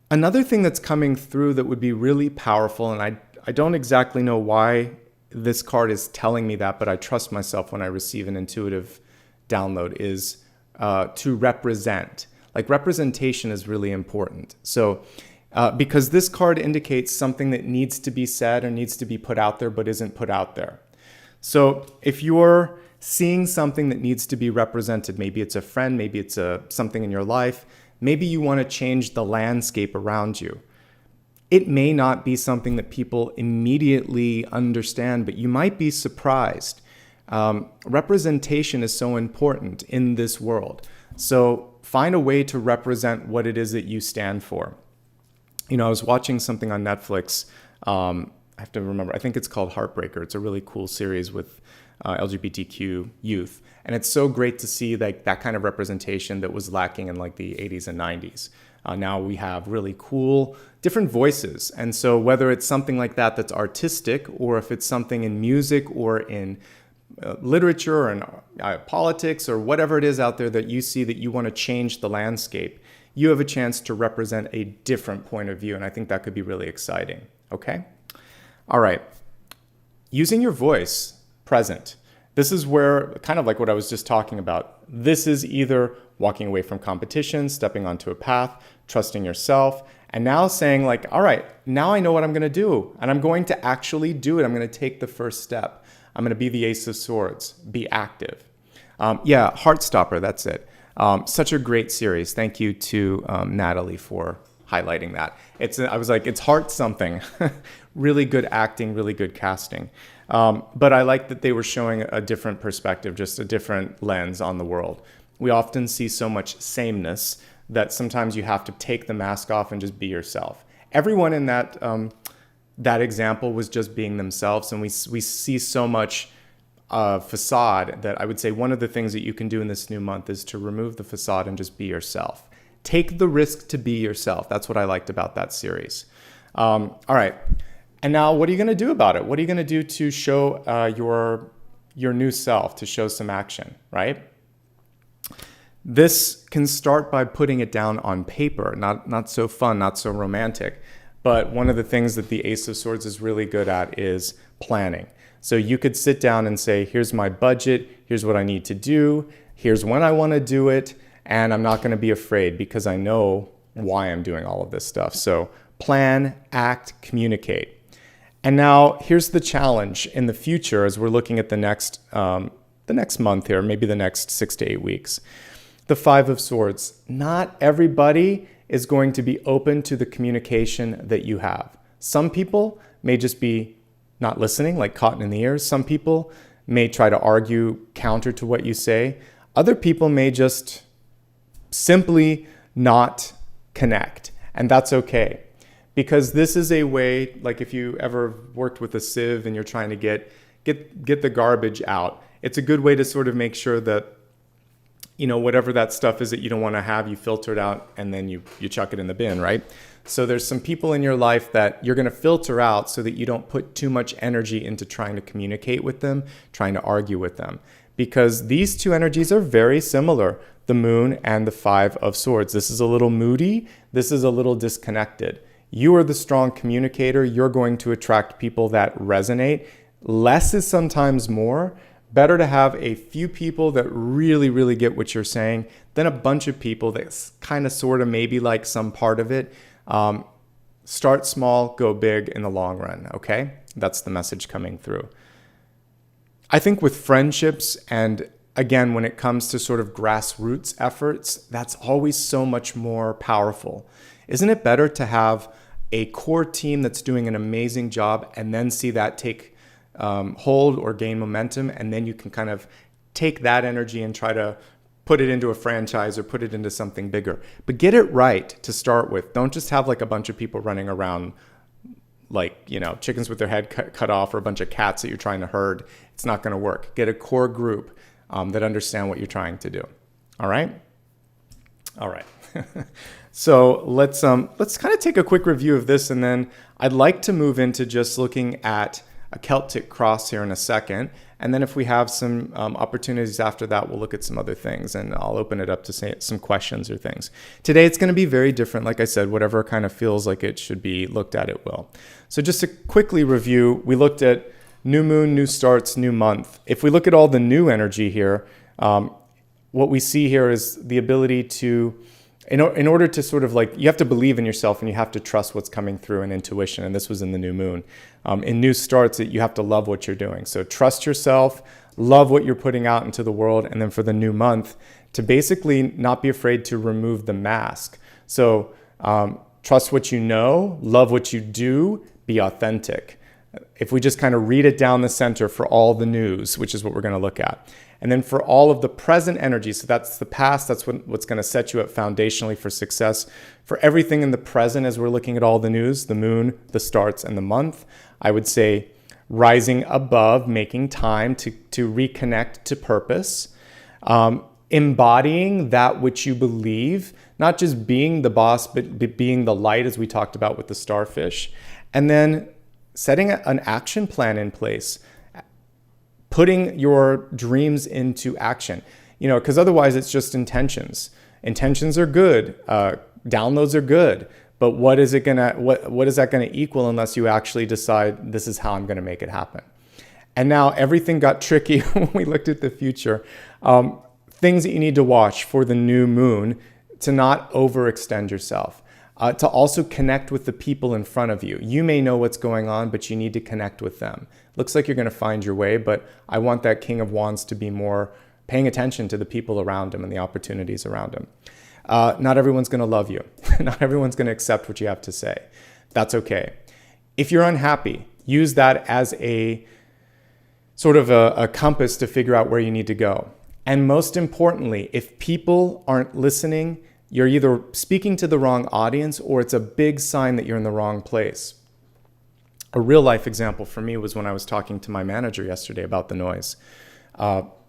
Another thing that's coming through that would be really powerful, and I don't exactly know why this card is telling me that, but I trust myself when I receive an intuitive download, is to represent. Like, representation is really important. So because this card indicates something that needs to be said or needs to be put out there but isn't put out there. So if you're seeing something that needs to be represented, maybe it's a friend, maybe it's something in your life, maybe you want to change the landscape around you. It may not be something that people immediately understand, but you might be surprised. Representation is so important in this world. So find a way to represent what it is that you stand for. You know, I was watching something on Netflix. I have to remember, I think it's called Heartbreaker. It's a really cool series with LGBTQ youth. And it's so great to see like that kind of representation that was lacking in like the 80s and 90s. Now we have really cool different voices. And so whether it's something like that that's artistic, or if it's something in music or in literature or in politics or whatever it is out there that you see that you want to change the landscape, you have a chance to represent a different point of view. And I think that could be really exciting. Okay? All right. Using your voice, present. This is where, kind of like what I was just talking about, this is either walking away from competition, stepping onto a path, trusting yourself, and now saying like, all right, now I know what I'm going to do, and I'm going to actually do it. I'm going to take the first step. I'm going to be the Ace of Swords, be active. Yeah, Heartstopper, that's it. Such a great series. Thank you to Natalie for highlighting that. I was like, it's heart something. Really good acting, really good casting. But I like that they were showing a different perspective, just a different lens on the world. We often see so much sameness that sometimes you have to take the mask off and just be yourself. Everyone in that example was just being themselves, and we see so much facade that I would say one of the things that you can do in this new month is to remove the facade and just be yourself. Take the risk to be yourself. That's what I liked about that series. All right. And now what are you going to do about it? What are you going to do to show your new self, to show some action, right? This can start by putting it down on paper. Not so fun, not so romantic. But one of the things that the Ace of Swords is really good at is planning. So you could sit down and say, here's my budget, here's what I need to do, here's when I want to do it, and I'm not going to be afraid because I know why I'm doing all of this stuff. So plan, act, communicate. And now here's the challenge in the future as we're looking at the next month here, maybe the next 6 to 8 weeks. The Five of Swords. Not everybody is going to be open to the communication that you have. Some people may just be not listening, like cotton in the ears. Some people may try to argue counter to what you say. Other people may just simply not connect, and that's okay. Because this is a way, like if you ever worked with a sieve and you're trying to get the garbage out, it's a good way to sort of make sure that, you know, whatever that stuff is that you don't want to have, you filter it out and then you chuck it in the bin, right? So there's some people in your life that you're going to filter out so that you don't put too much energy into trying to communicate with them, trying to argue with them. Because these two energies are very similar, the Moon and the Five of Swords. This is a little moody, this is a little disconnected. You are the strong communicator. You're going to attract people that resonate. Less is sometimes more. Better to have a few people that really, really get what you're saying than a bunch of people that kind of, sort of, maybe like some part of it. Start small, go big in the long run, okay? That's the message coming through. I think with friendships, and again, when it comes to sort of grassroots efforts, that's always so much more powerful. Isn't it better to have a core team that's doing an amazing job and then see that take hold or gain momentum, and then you can kind of take that energy and try to put it into a franchise or put it into something bigger. But get it right to start with. Don't just have like a bunch of people running around like, you know, chickens with their head cut off, or a bunch of cats that you're trying to herd. It's not going to work. Get a core group that understand what you're trying to do. All right? All right. So let's kind of take a quick review of this, and then I'd like to move into just looking at a Celtic Cross here in a second. And then if we have some opportunities after that, we'll look at some other things, and I'll open it up to say some questions or things. Today, it's going to be very different. Like I said, whatever kind of feels like it should be looked at, it will. So just to quickly review, we looked at new moon, new starts, new month. If we look at all the new energy here, what we see here is the ability to, in order to sort of like, you have to believe in yourself and you have to trust what's coming through in intuition. And this was in the new moon. In new starts, you have to love what you're doing. So trust yourself, love what you're putting out into the world. And then for the new month, to basically not be afraid to remove the mask. So trust what you know, love what you do, be authentic. If we just kind of read it down the center for all the news, which is what we're going to look at. And then for all of the present energy, so that's the past, that's what's going to set you up foundationally for success. For everything in the present, as we're looking at all the news, the moon, the starts, and the month, I would say rising above, making time to reconnect to purpose, embodying that which you believe, not just being the boss, but being the light, as we talked about with the starfish, and then setting an action plan in place. Putting your dreams into action, you know, because otherwise it's just intentions. Intentions are good, downloads are good, but what is that gonna equal unless you actually decide this is how I'm gonna make it happen? And now everything got tricky when we looked at the future. Things that you need to watch for the new moon: to not overextend yourself. To also connect with the people in front of you. You may know what's going on, but you need to connect with them. Looks like you're going to find your way, but I want that King of Wands to be more paying attention to the people around him and the opportunities around him. Not everyone's going to love you. Not everyone's going to accept what you have to say. That's okay. If you're unhappy, use that as a sort of a compass to figure out where you need to go. And most importantly, if people aren't listening, you're either speaking to the wrong audience or it's a big sign that you're in the wrong place. A real life example for me was when I was talking to my manager yesterday about the noise.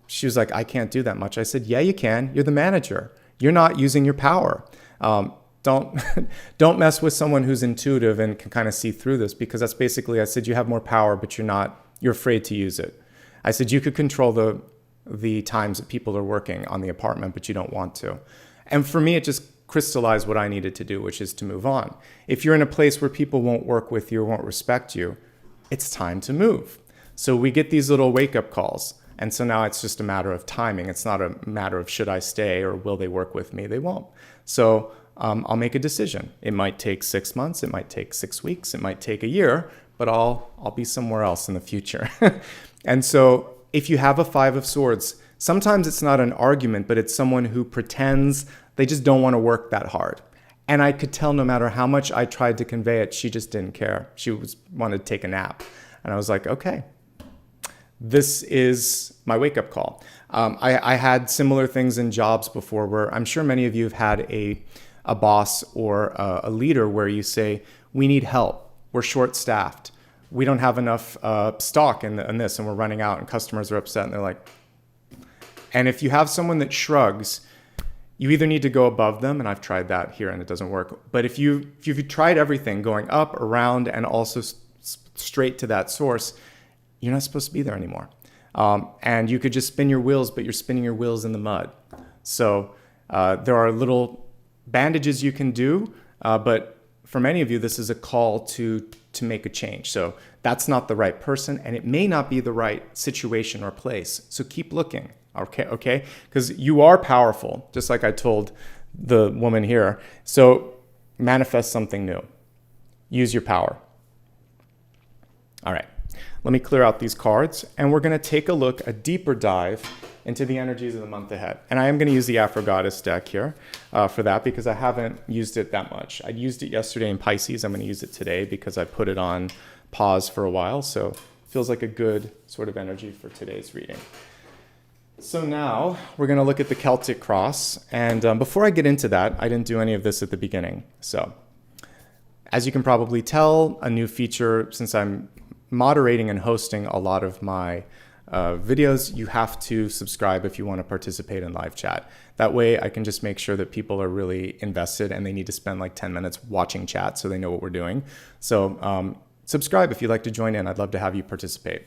She was like, I can't do that much. I said, yeah, you can. You're the manager. You're not using your power. Don't mess with someone who's intuitive and can kind of see through this, because that's basically, I said, you have more power, but you're afraid to use it. I said, you could control the times that people are working on the apartment, but you don't want to. And for me, it just crystallized what I needed to do, which is to move on. If you're in a place where people won't work with you or won't respect you, it's time to move. So we get these little wake-up calls. And so now it's just a matter of timing. It's not a matter of should I stay or will they work with me? They won't. So I'll make a decision. It might take 6 months. It might take 6 weeks. It might take a year, but I'll be somewhere else in the future. And so if you have a 5 of Swords, sometimes it's not an argument, but it's someone who pretends they just don't want to work that hard. And I could tell no matter how much I tried to convey it, she just didn't care. She wanted to take a nap. And I was like, okay, this is my wake-up call. I had similar things in jobs before where I'm sure many of you have had a boss or a leader where you say, we need help. We're short-staffed. We don't have enough stock in this and we're running out and customers are upset and they're like, and if you have someone that shrugs, you either need to go above them, and I've tried that here and it doesn't work. But if you've tried everything, going up, around, and also straight to that source, you're not supposed to be there anymore. And you could just spin your wheels, but you're spinning your wheels in the mud. So there are little bandages you can do, but for many of you, this is a call to make a change. So that's not the right person, and it may not be the right situation or place. So keep looking, okay? Because you are powerful, just like I told the woman here. So manifest something new. Use your power. All right. Let me clear out these cards, and we're going to take a deeper dive into the energies of the month ahead. And I am going to use the Afro Goddess deck here for that, because I haven't used it that much. I used it yesterday in Pisces. I'm going to use it today because I put it on pause for a while. So it feels like a good sort of energy for today's reading. So now we're going to look at the Celtic Cross. And before I get into that, I didn't do any of this at the beginning. So as you can probably tell, a new feature, since I'm moderating and hosting a lot of my videos, you have to subscribe if you want to participate in live chat. That way I can just make sure that people are really invested and they need to spend like 10 minutes watching chat so they know what we're doing. So subscribe if you'd like to join in. I'd love to have you participate.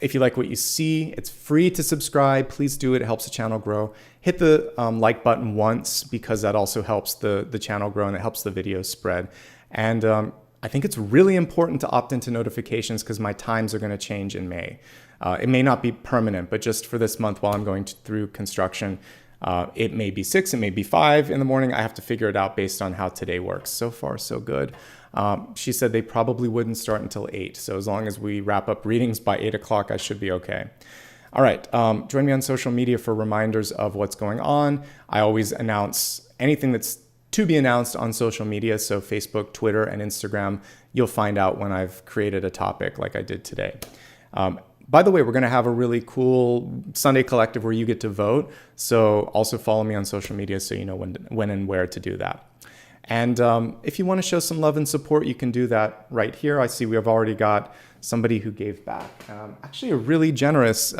If you like what you see, it's free to subscribe. Please do it. It helps the channel grow. Hit the like button once, because that also helps the channel grow and it helps the videos spread. And I think it's really important to opt into notifications because my times are going to change in May. It may not be permanent, but just for this month while I'm going through construction, it may be 6, it may be 5 in the morning. I have to figure it out based on how today works. So far, so good. She said they probably wouldn't start until 8. So as long as we wrap up readings by 8 o'clock, I should be okay. All right. Join me on social media for reminders of what's going on. I always announce anything that's to be announced on social media. So Facebook, Twitter, and Instagram, you'll find out when I've created a topic like I did today. By the way, we're going to have a really cool Sunday collective where you get to vote. So also follow me on social media so you know when and where to do that. And if you want to show some love and support, you can do that right here. I see we have already got somebody who gave back. Actually, a really generous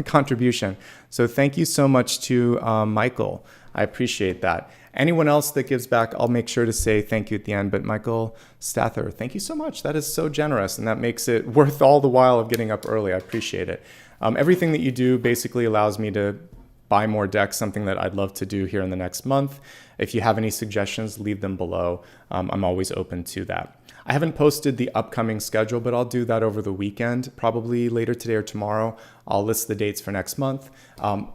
contribution. So thank you so much to Michael. I appreciate that. Anyone else that gives back, I'll make sure to say thank you at the end. But Michael Stather, thank you so much. That is so generous, and that makes it worth all the while of getting up early. I appreciate it. Everything that you do basically allows me to buy more decks, something that I'd love to do here in the next month. If you have any suggestions, leave them below. I'm always open to that. I haven't posted the upcoming schedule, but I'll do that over the weekend, probably later today or tomorrow. I'll list the dates for next month.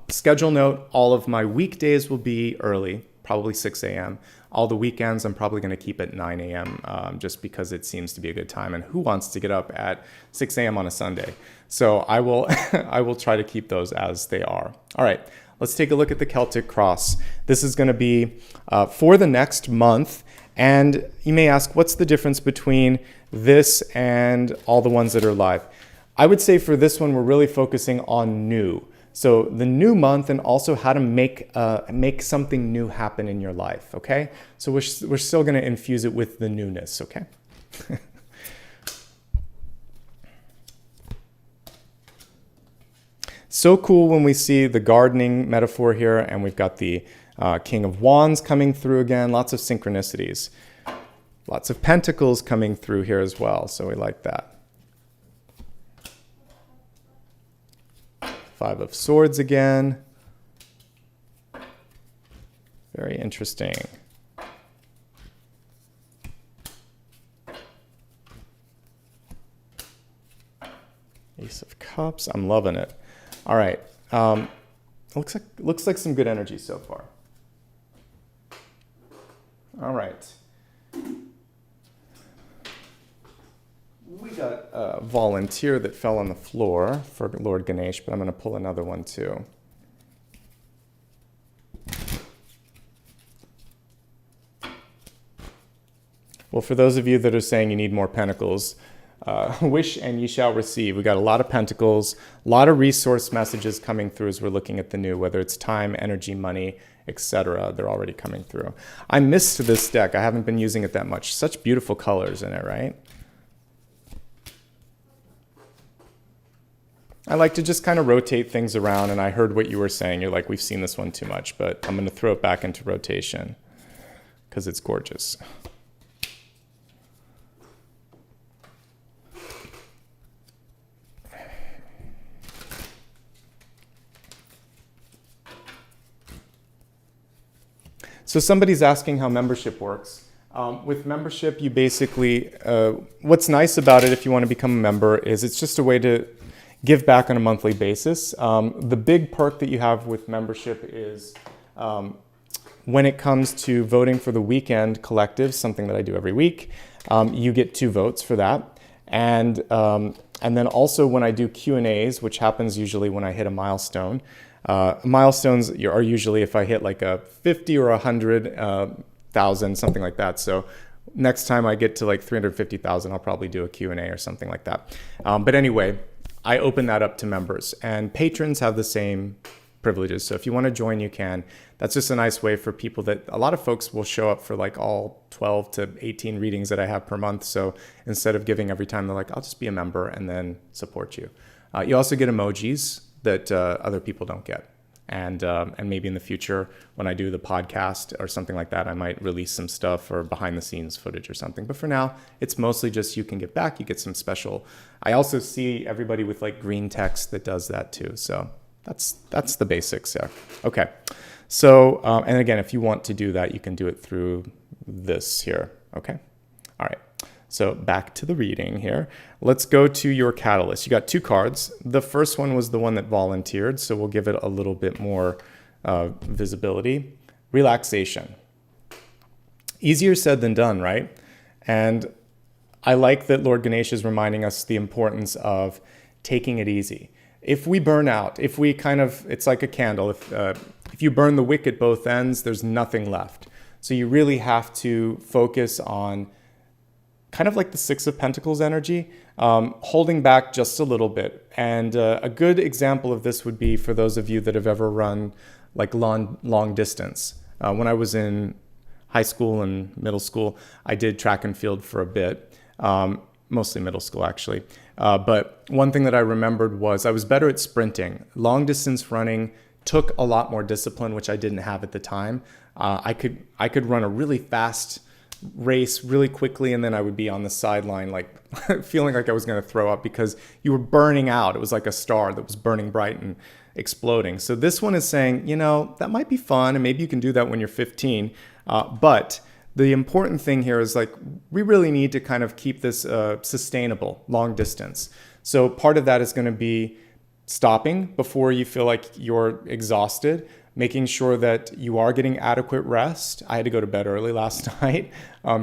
Schedule note, all of my weekdays will be early, probably 6 a.m. All the weekends, I'm probably going to keep at 9 a.m. Just because it seems to be a good time. And who wants to get up at 6 a.m. on a Sunday? So I will, I will try to keep those as they are. All right, let's take a look at the Celtic Cross. This is going to be for the next month. And you may ask, what's the difference between this and all the ones that are live? I would say for this one, we're really focusing on new. So the new month and also how to make something new happen in your life, okay? So we're still gonna infuse it with the newness, okay? So cool when we see the gardening metaphor here, and we've got the King of Wands coming through again, lots of synchronicities. Lots of pentacles coming through here as well, so we like that. Five of Swords again. Very interesting. Ace of Cups, I'm loving it. All right, looks like some good energy so far. All right. We got a volunteer that fell on the floor for Lord Ganesh, but I'm going to pull another one too. Well, for those of you that are saying you need more pentacles, wish and ye shall receive. We got a lot of pentacles, a lot of resource messages coming through as we're looking at the new, whether it's time, energy, money, etc. They're already coming through. I missed this deck. I haven't been using it that much. Such beautiful colors in it, right? I like to just kind of rotate things around, and I heard what you were saying. You're like, we've seen this one too much, but I'm going to throw it back into rotation because it's gorgeous. So somebody's asking how membership works. With membership, you basically, what's nice about it if you want to become a member is it's just a way to give back on a monthly basis. The big perk that you have with membership is when it comes to voting for the weekend collective, something that I do every week, you get 2 votes for that. And then also when I do Q&As, which happens usually when I hit a milestone, milestones are usually if I hit like a 50 or 100,000, something like that. So next time I get to like 350,000, I'll probably do a Q&A or something like that. But anyway, I open that up to members, and patrons have the same privileges. So if you want to join, you can. That's just a nice way for people that a lot of folks will show up for like all 12 to 18 readings that I have per month. So instead of giving every time, they're like, I'll just be a member and then support you. You also get emojis that other people don't get. And maybe in the future, when I do the podcast or something like that, I might release some stuff or behind the scenes footage or something. But for now, it's mostly just you can get back. You get some special. I also see everybody with like green text that does that too. So that's the basics there. Okay. So, and again, if you want to do that, you can do it through this here. Okay. All right. So back to the reading here. Let's go to your catalyst. You got 2 cards. The first one was the one that volunteered, so we'll give it a little bit more visibility. Relaxation. Easier said than done, right? And I like that Lord Ganesh is reminding us the importance of taking it easy. If we burn out, if we kind of, it's like a candle. If you burn the wick at both ends, there's nothing left. So you really have to focus on kind of like the 6 of Pentacles energy, holding back just a little bit. And a good example of this would be for those of you that have ever run like long distance. When I was in high school and middle school, I did track and field for a bit, mostly middle school actually. But one thing that I remembered was I was better at sprinting. Long distance running took a lot more discipline, which I didn't have at the time. I could run a really fast race really quickly, and then I would be on the sideline like feeling like I was going to throw up because you were burning out. It was like a star that was burning bright and exploding. So this one is saying, you know, that might be fun, and maybe you can do that when you're 15. But the important thing here is like we really need to kind of keep this sustainable, long distance. So part of that is going to be stopping before you feel like you're exhausted, making sure that you are getting adequate rest. I had to go to bed early last night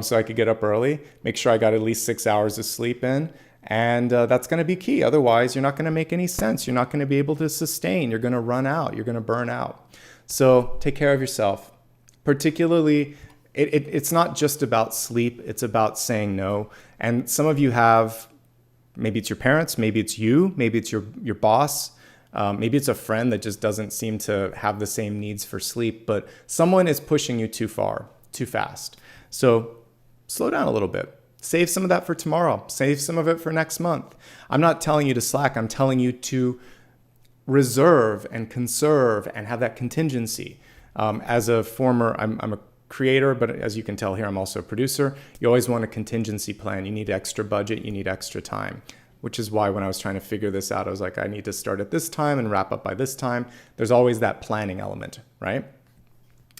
so I could get up early. Make sure I got at least 6 hours of sleep in. And that's going to be key. Otherwise, you're not going to make any sense. You're not going to be able to sustain. You're going to run out. You're going to burn out. So take care of yourself. Particularly, it's not just about sleep. It's about saying no. And some of you have, maybe it's your parents, maybe it's you, maybe it's your boss, maybe it's a friend that just doesn't seem to have the same needs for sleep, but someone is pushing you too far, too fast. So slow down a little bit. Save some of that for tomorrow. Save some of it for next month. I'm not telling you to slack. I'm telling you to reserve and conserve and have that contingency. As a former, I'm a creator, but as you can tell here, I'm also a producer. You always want a contingency plan. You need extra budget. You need extra time, which is why when I was trying to figure this out, I was like, I need to start at this time and wrap up by this time. There's always that planning element, right?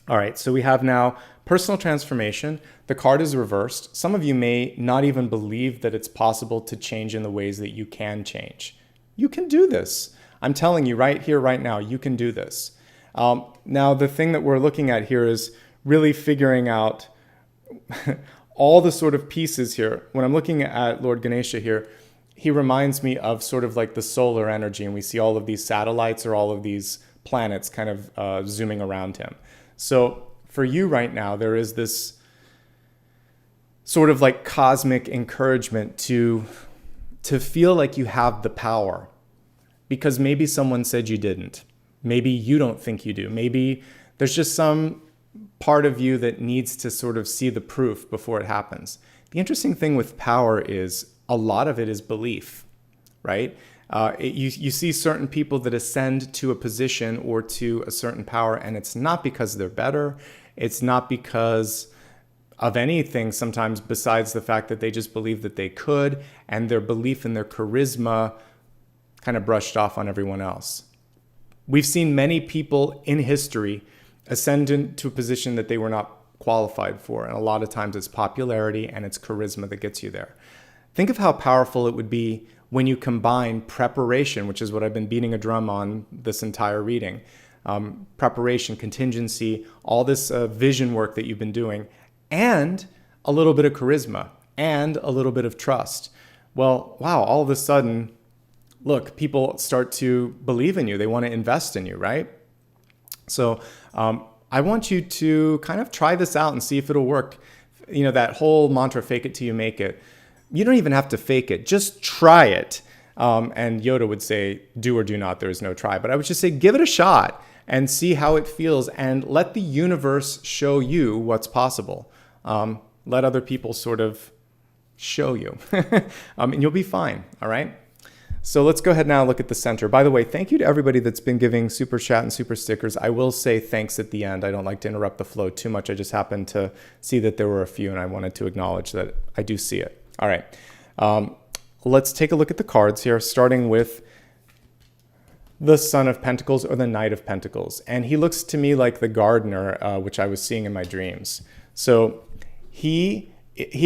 All right, so we have now personal transformation. The card is reversed. Some of you may not even believe that it's possible to change in the ways that you can change. You can do this. I'm telling you right here, right now, you can do this. Now, the thing that we're looking at here is really figuring out all the sort of pieces here. When I'm looking at Lord Ganesha here, he reminds me of sort of like the solar energy, and we see all of these satellites or all of these planets kind of zooming around him. So for you right now, there is this sort of like cosmic encouragement to feel like you have the power, because maybe someone said you didn't. Maybe you don't think you do. Maybe there's just some part of you that needs to sort of see the proof before it happens. The interesting thing with power is a lot of it is belief, right? You see certain people that ascend to a position or to a certain power, and it's not because they're better. It's not because of anything sometimes besides the fact that they just believe that they could, and their belief in their charisma kind of brushed off on everyone else. We've seen many people in history ascend into a position that they were not qualified for, and a lot of times it's popularity and it's charisma that gets you there. Think of how powerful it would be when you combine preparation, which is what I've been beating a drum on this entire reading, preparation, contingency, all this vision work that you've been doing, and a little bit of charisma and a little bit of trust. Well, wow, all of a sudden, look, people start to believe in you. They want to invest in you, right? So I want you to kind of try this out and see if it'll work. You know, that whole mantra, fake it till you make it. You don't even have to fake it. Just try it. And Yoda would say, do or do not, there is no try. But I would just say, give it a shot and see how it feels, and let the universe show you what's possible. Let other people sort of show you. And you'll be fine, all right? So let's go ahead now and look at the center. By the way, thank you to everybody that's been giving Super Chat and Super Stickers. I will say thanks at the end. I don't like to interrupt the flow too much. I just happened to see that there were a few, and I wanted to acknowledge that I do see it. All right. Let's take a look at the cards here, starting with the Son of Pentacles or the Knight of Pentacles. And he looks to me like the gardener, which I was seeing in my dreams. So he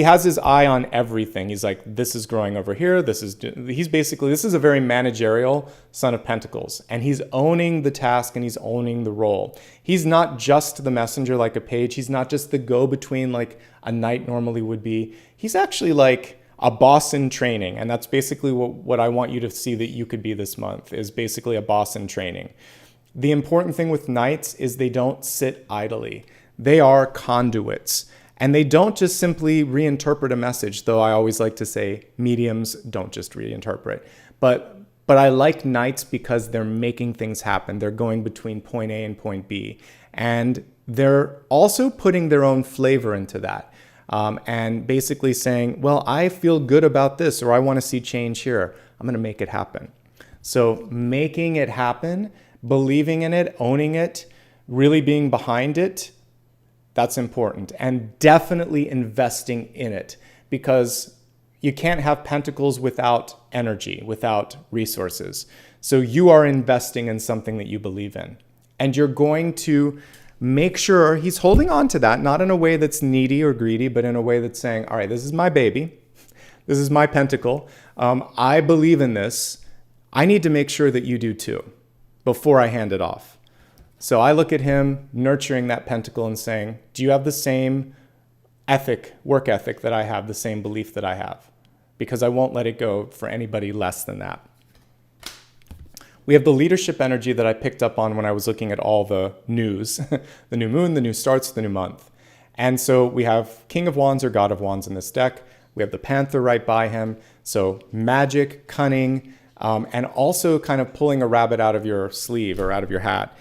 has his eye on everything. He's like, this is growing over here. This is a very managerial Son of Pentacles, and he's owning the task and he's owning the role. He's not just the messenger like a page. He's not just the go-between like a knight normally would be. He's actually like a boss in training. And that's basically what I want you to see that you could be this month, is basically a boss in training. The important thing with knights is they don't sit idly. They are conduits. And they don't just simply reinterpret a message, though I always like to say mediums don't just reinterpret. But I like knights because they're making things happen. They're going between point A and point B. And they're also putting their own flavor into that. And basically saying, well, I feel good about this, or I want to see change here. I'm going to make it happen. So making it happen, believing in it, owning it, really being behind it, that's important. And definitely investing in it, because you can't have pentacles without energy, without resources. So you are investing in something that you believe in. And you're going to make sure he's holding on to that, not in a way that's needy or greedy, but in a way that's saying, all right, this is my baby. This is my pentacle. I believe in this. I need to make sure that you do too before I hand it off. So I look at him nurturing that pentacle and saying, do you have the same work ethic that I have, the same belief that I have? Because I won't let it go for anybody less than that. We have the leadership energy that I picked up on when I was looking at all the news, the new moon, the new starts, the new month. And so we have King of Wands or God of Wands in this deck. We have the Panther right by him. So magic, cunning, and also kind of pulling a rabbit out of your sleeve or out of your hat.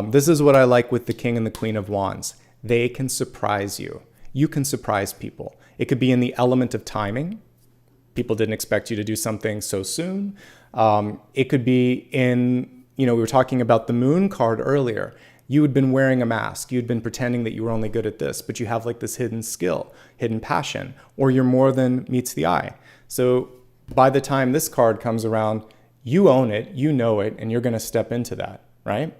This is what I like with the King and the Queen of Wands. They can surprise you. You can surprise people. It could be in the element of timing. People didn't expect you to do something so soon. It could be in, we were talking about the moon card earlier. You had been wearing a mask. You'd been pretending that you were only good at this, but you have like this hidden skill, hidden passion, or you're more than meets the eye. So by the time this card comes around, you own it, you know it, and you're going to step into that, right?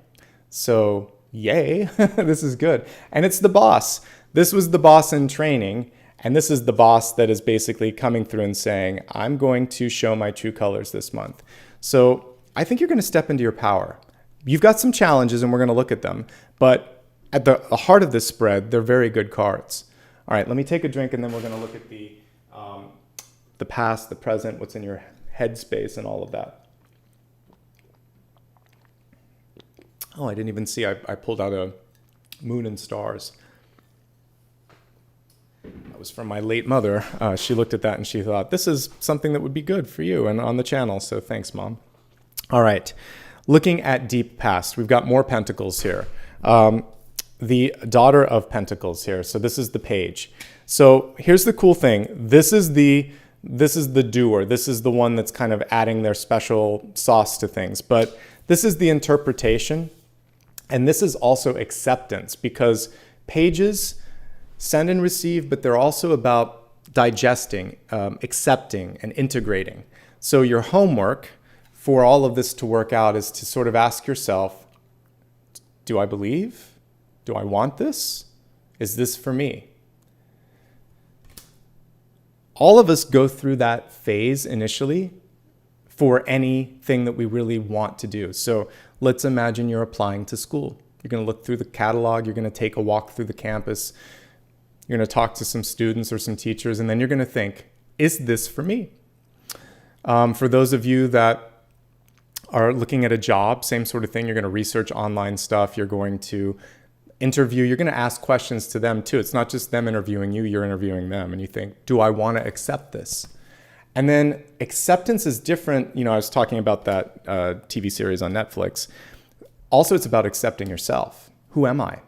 So yay, this is good. And it's the boss. This was the boss in training. And this is the boss that is basically coming through and saying, I'm going to show my true colors this month. So I think you're going to step into your power. You've got some challenges and we're going to look at them. But at the heart of this spread, they're very good cards. All right, let me take a drink and then we're going to look at the past, the present, what's in your headspace and all of that. Oh, I didn't even see. I pulled out a moon and stars. That was from my late mother. She looked at that and she thought, this is something that would be good for you and on the channel. So thanks, Mom. All right. Looking at deep past, we've got more pentacles here. The daughter of pentacles here. So this is the page. So here's the cool thing. This is the doer. This is the one that's kind of adding their special sauce to things. But this is the interpretation. And this is also acceptance, because pages send and receive, but they're also about digesting, accepting, and integrating. So your homework for all of this to work out is to sort of ask yourself, do I believe? Do I want this? Is this for me? All of us go through that phase initially for anything that we really want to do. So let's imagine you're applying to school. You're going to look through the catalog. You're going to take a walk through the campus. You're going to talk to some students or some teachers, and then you're going to think, is this for me? For those of you that are looking at a job, same sort of thing. You're going to research online stuff. You're going to interview. You're going to ask questions to them too. It's not just them interviewing you. You're interviewing them, and you think, do I want to accept this? And then acceptance is different. I was talking about that TV series on Netflix. Also, it's about accepting yourself. Who am I?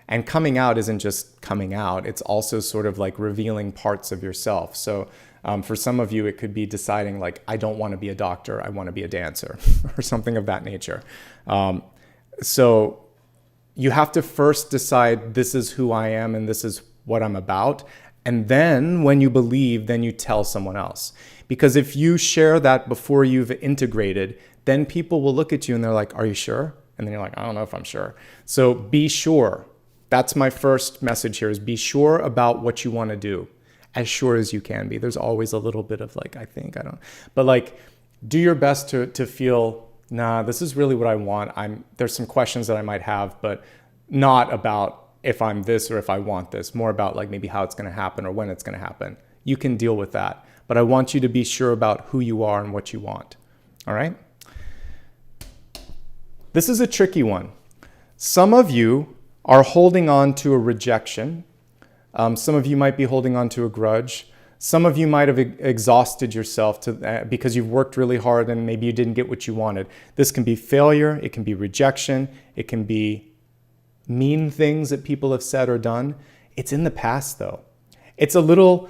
And coming out isn't just coming out. It's also sort of like revealing parts of yourself. So for some of you, it could be deciding like, I don't want to be a doctor. I want to be a dancer or something of that nature. So you have to first decide this is who I am and this is what I'm about. And then when you believe, then you tell someone else. Because if you share that before you've integrated, then people will look at you and they're like, are you sure? And then you're like, I don't know if I'm sure. So be sure. That's my first message here, is be sure about what you want to do, as sure as you can be. There's always a little bit of like, I think, I don't, but like, do your best to feel, nah, this is really what I want. There's some questions that I might have, but not about if I'm this or if I want this, more about like maybe how it's going to happen or when it's going to happen. You can deal with that, but I want you to be sure about who you are and what you want. All right. This is a tricky one. Some of you are holding on to a rejection. Some of you might be holding on to a grudge. Some of you might have exhausted yourself because you've worked really hard and maybe you didn't get what you wanted. This can be failure. It can be rejection. It can be mean things that people have said or done. It's in the past though. It's a little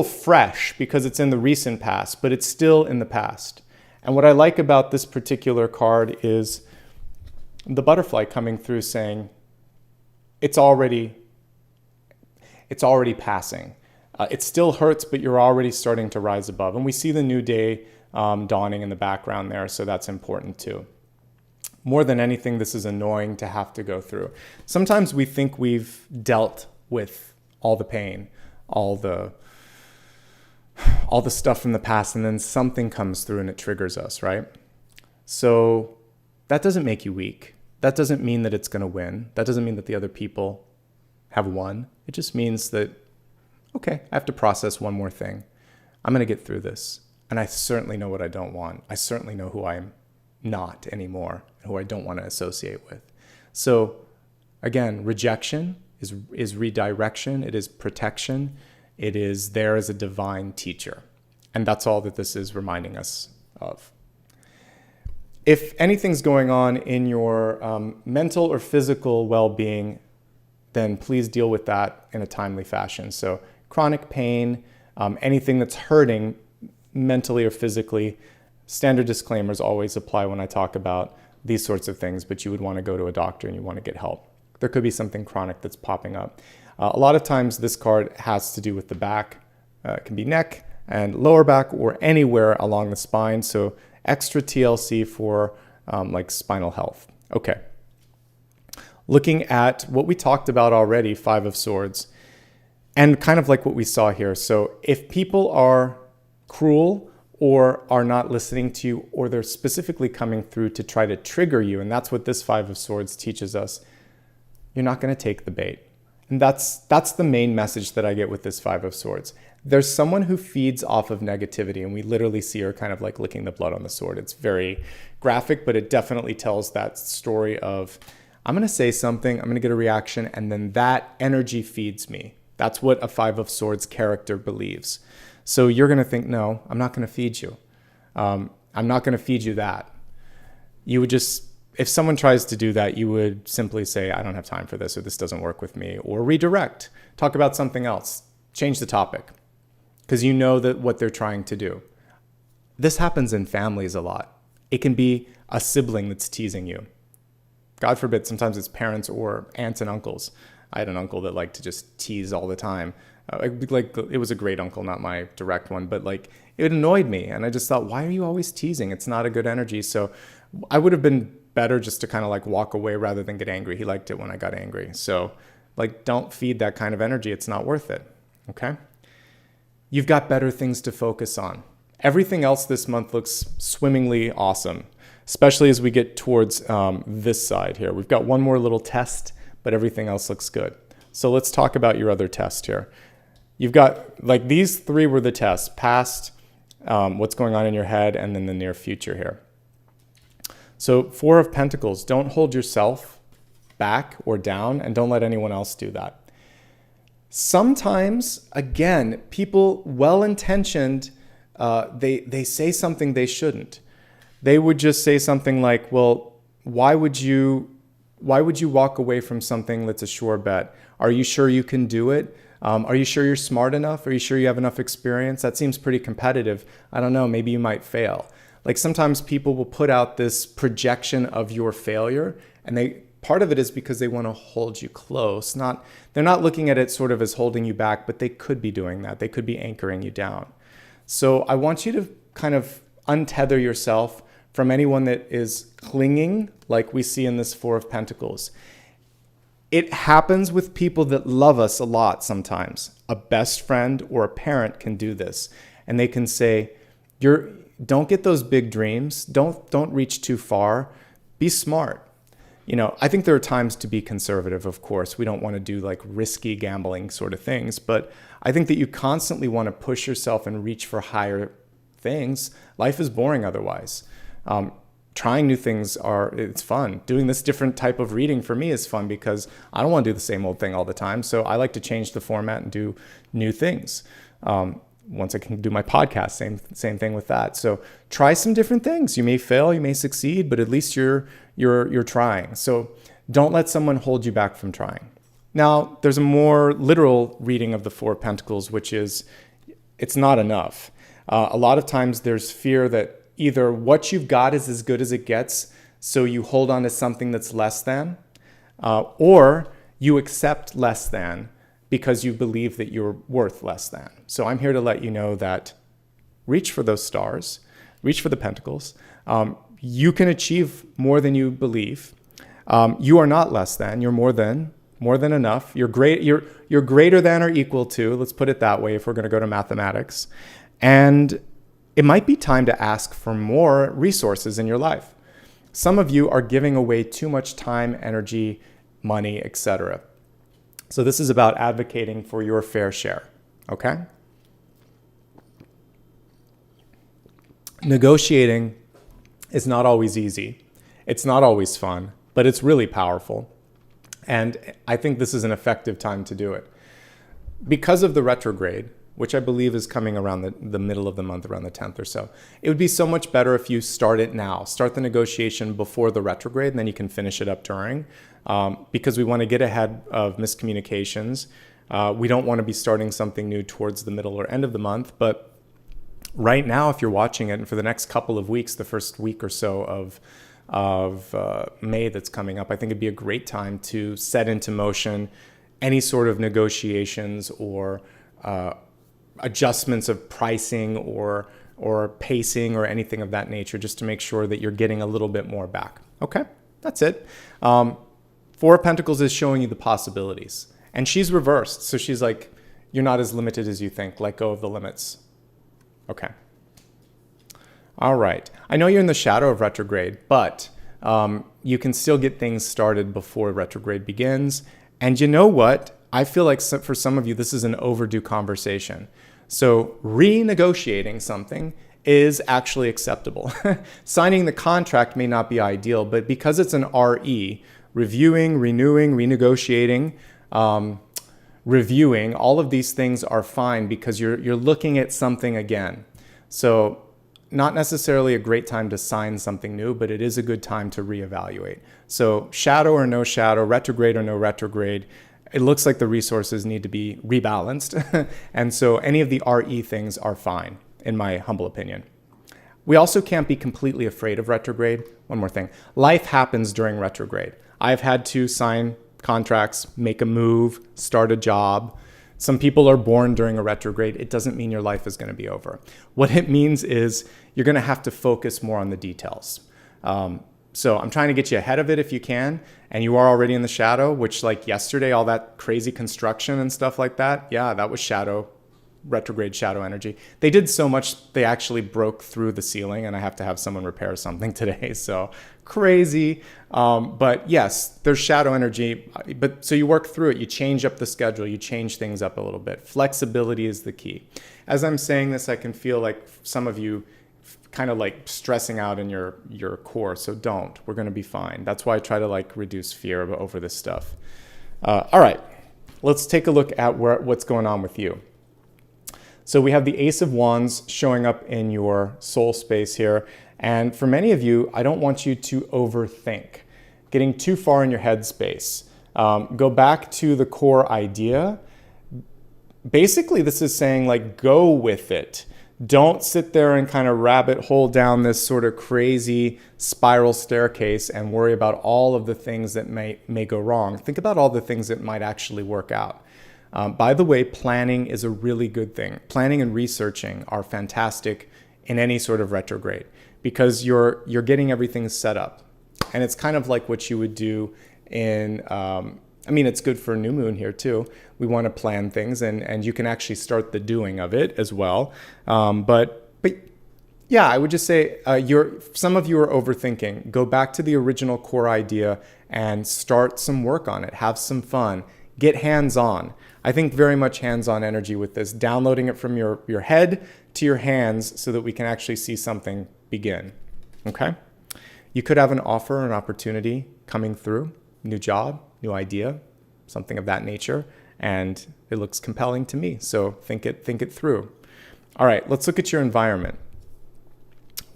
fresh because it's in the recent past, but it's still in the past. And what I like about this particular card is the butterfly coming through saying, it's already passing. It still hurts, but you're already starting to rise above. And we see the new day dawning in the background there, so that's important too. More than anything, this is annoying to have to go through. Sometimes we think we've dealt with all the pain, all the stuff from the past, and then something comes through and it triggers us, right? So that doesn't make you weak. That doesn't mean that it's going to win. That doesn't mean that the other people have won. It just means that, okay, I have to process one more thing. I'm going to get through this. And I certainly know what I don't want. I certainly know who I'm not anymore, who I don't want to associate with. So again, rejection is redirection. It is protection. It is there as a divine teacher. And that's all that this is reminding us of. If anything's going on in your mental or physical well-being, then please deal with that in a timely fashion. So chronic pain, anything that's hurting mentally or physically, standard disclaimers always apply when I talk about these sorts of things, but you would want to go to a doctor and you want to get help. There could be something chronic that's popping up. A lot of times this card has to do with the back. It can be neck and lower back or anywhere along the spine. So extra TLC for like spinal health. Okay. Looking at what we talked about already, Five of Swords, and kind of like what we saw here. So if people are cruel or are not listening to you, or they're specifically coming through to try to trigger you, and that's what this Five of Swords teaches us, you're not going to take the bait. And that's the main message that I get with this Five of Swords. There's someone who feeds off of negativity, and we literally see her kind of like licking the blood on the sword. It's very graphic, but it definitely tells that story of, I'm going to say something, I'm going to get a reaction, and then that energy feeds me. That's what a Five of Swords character believes. So you're going to think, no, I'm not going to feed you. I'm not going to feed you that. You would just, if someone tries to do that, you would simply say, I don't have time for this, or this doesn't work with me, or redirect, talk about something else, change the topic, because you know that what they're trying to do. This happens in families a lot. It can be a sibling that's teasing you. God forbid, sometimes it's parents or aunts and uncles. I had an uncle that liked to just tease all the time. It was a great uncle, not my direct one, but like it annoyed me. And I just thought, why are you always teasing? It's not a good energy. So I would have been better just to kind of like walk away rather than get angry. He liked it when I got angry. So like, don't feed that kind of energy. It's not worth it. Okay. You've got better things to focus on. Everything else this month looks swimmingly awesome, especially as we get towards this side here. We've got one more little test, but everything else looks good. So let's talk about your other test here. You've got, like, these three were the tests: past, what's going on in your head, and then the near future here. So Four of Pentacles, don't hold yourself back or down, and don't let anyone else do that. Sometimes, again, people well-intentioned, they say something they shouldn't. They would just say something like, well, why would you walk away from something that's a sure bet? Are you sure you can do it? Are you sure you're smart enough? Are you sure you have enough experience? That seems pretty competitive. I don't know, maybe you might fail. Like, sometimes people will put out this projection of your failure, and part of it is because they want to hold you close. They're not looking at it sort of as holding you back, but they could be doing that. They could be anchoring you down. So I want you to kind of untether yourself from anyone that is clinging, like we see in this Four of Pentacles. It happens with people that love us a lot sometimes. A best friend or a parent can do this, and they can say, don't get those big dreams. Don't reach too far. Be smart. I think there are times to be conservative, of course. We don't want to do like risky gambling sort of things, but I think that you constantly want to push yourself and reach for higher things. Life is boring otherwise. Trying new things it's fun. Doing this different type of reading for me is fun because I don't want to do the same old thing all the time. So I like to change the format and do new things. Once I can do my podcast, same thing with that. So try some different things. You may fail, you may succeed, but at least you're trying. So don't let someone hold you back from trying. Now, there's a more literal reading of the Four of Pentacles, which is it's not enough. A lot of times there's fear that either what you've got is as good as it gets, so you hold on to something that's less than, or you accept less than because you believe that you're worth less than. So I'm here to let you know that reach for those stars, reach for the pentacles. You can achieve more than you believe. You are not less than, you're more than enough. You're greater than or equal to, let's put it that way if we're going to go to mathematics. And it might be time to ask for more resources in your life. Some of you are giving away too much time, energy, money, etc. So this is about advocating for your fair share, okay? Negotiating is not always easy. It's not always fun, but it's really powerful. And I think this is an effective time to do it. Because of the retrograde, which I believe is coming around the middle of the month, around the 10th or so, it would be so much better if you start it now. Start the negotiation before the retrograde, and then you can finish it up during, because we want to get ahead of miscommunications. We don't want to be starting something new towards the middle or end of the month, but right now, if you're watching it, and for the next couple of weeks, the first week or so of May that's coming up, I think it'd be a great time to set into motion any sort of negotiations or adjustments of pricing or pacing or anything of that nature, just to make sure that you're getting a little bit more back. Okay, that's it. Four of Pentacles is showing you the possibilities, and she's reversed. So she's like, you're not as limited as you think. Let go of the limits. Okay. All right. I know you're in the shadow of retrograde, but you can still get things started before retrograde begins. And you know what? I feel like for some of you, this is an overdue conversation. So renegotiating something is actually acceptable. Signing the contract may not be ideal, but because it's an RE, reviewing, renewing, renegotiating, reviewing, all of these things are fine because you're looking at something again. So not necessarily a great time to sign something new, but it is a good time to reevaluate. So shadow or no shadow, retrograde or no retrograde, it looks like the resources need to be rebalanced. And so any of the RE things are fine, in my humble opinion. We also can't be completely afraid of retrograde. One more thing. Life happens during retrograde. I've had to sign contracts, make a move, start a job. Some people are born during a retrograde. It doesn't mean your life is going to be over. What it means is you're going to have to focus more on the details. So I'm trying to get you ahead of it if you can, and you are already in the shadow, which like yesterday, all that crazy construction and stuff like that, yeah, that was shadow, retrograde shadow energy. They did so much, they actually broke through the ceiling, and I have to have someone repair something today, so crazy. But yes, there's shadow energy, but so you work through it, you change up the schedule, you change things up a little bit. Flexibility is the key. As I'm saying this, I can feel like some of you kind of like stressing out in your core. So don't, we're going to be fine. That's why I try to like reduce fear over this stuff. All right, let's take a look at what's going on with you. So we have the Ace of Wands showing up in your soul space here. And for many of you, I don't want you to overthink, getting too far in your head space. Go back to the core idea. Basically, this is saying like, go with it. Don't sit there and kind of rabbit hole down this sort of crazy spiral staircase and worry about all of the things that may go wrong. Think about all the things that might actually work out. By the way, planning is a really good thing. Planning and researching are fantastic in any sort of retrograde because you're getting everything set up. And it's kind of like what you would do in, I mean, it's good for a new moon here too. We want to plan things and you can actually start the doing of it as well. But yeah, I would just say some of you are overthinking. Go back to the original core idea and start some work on it. Have some fun. Get hands-on. I think very much hands-on energy with this, downloading it from your head to your hands so that we can actually see something begin, okay? You could have an offer or an opportunity coming through, new job, new idea, something of that nature, and it looks compelling to me, so think it through. All right, let's look at your environment.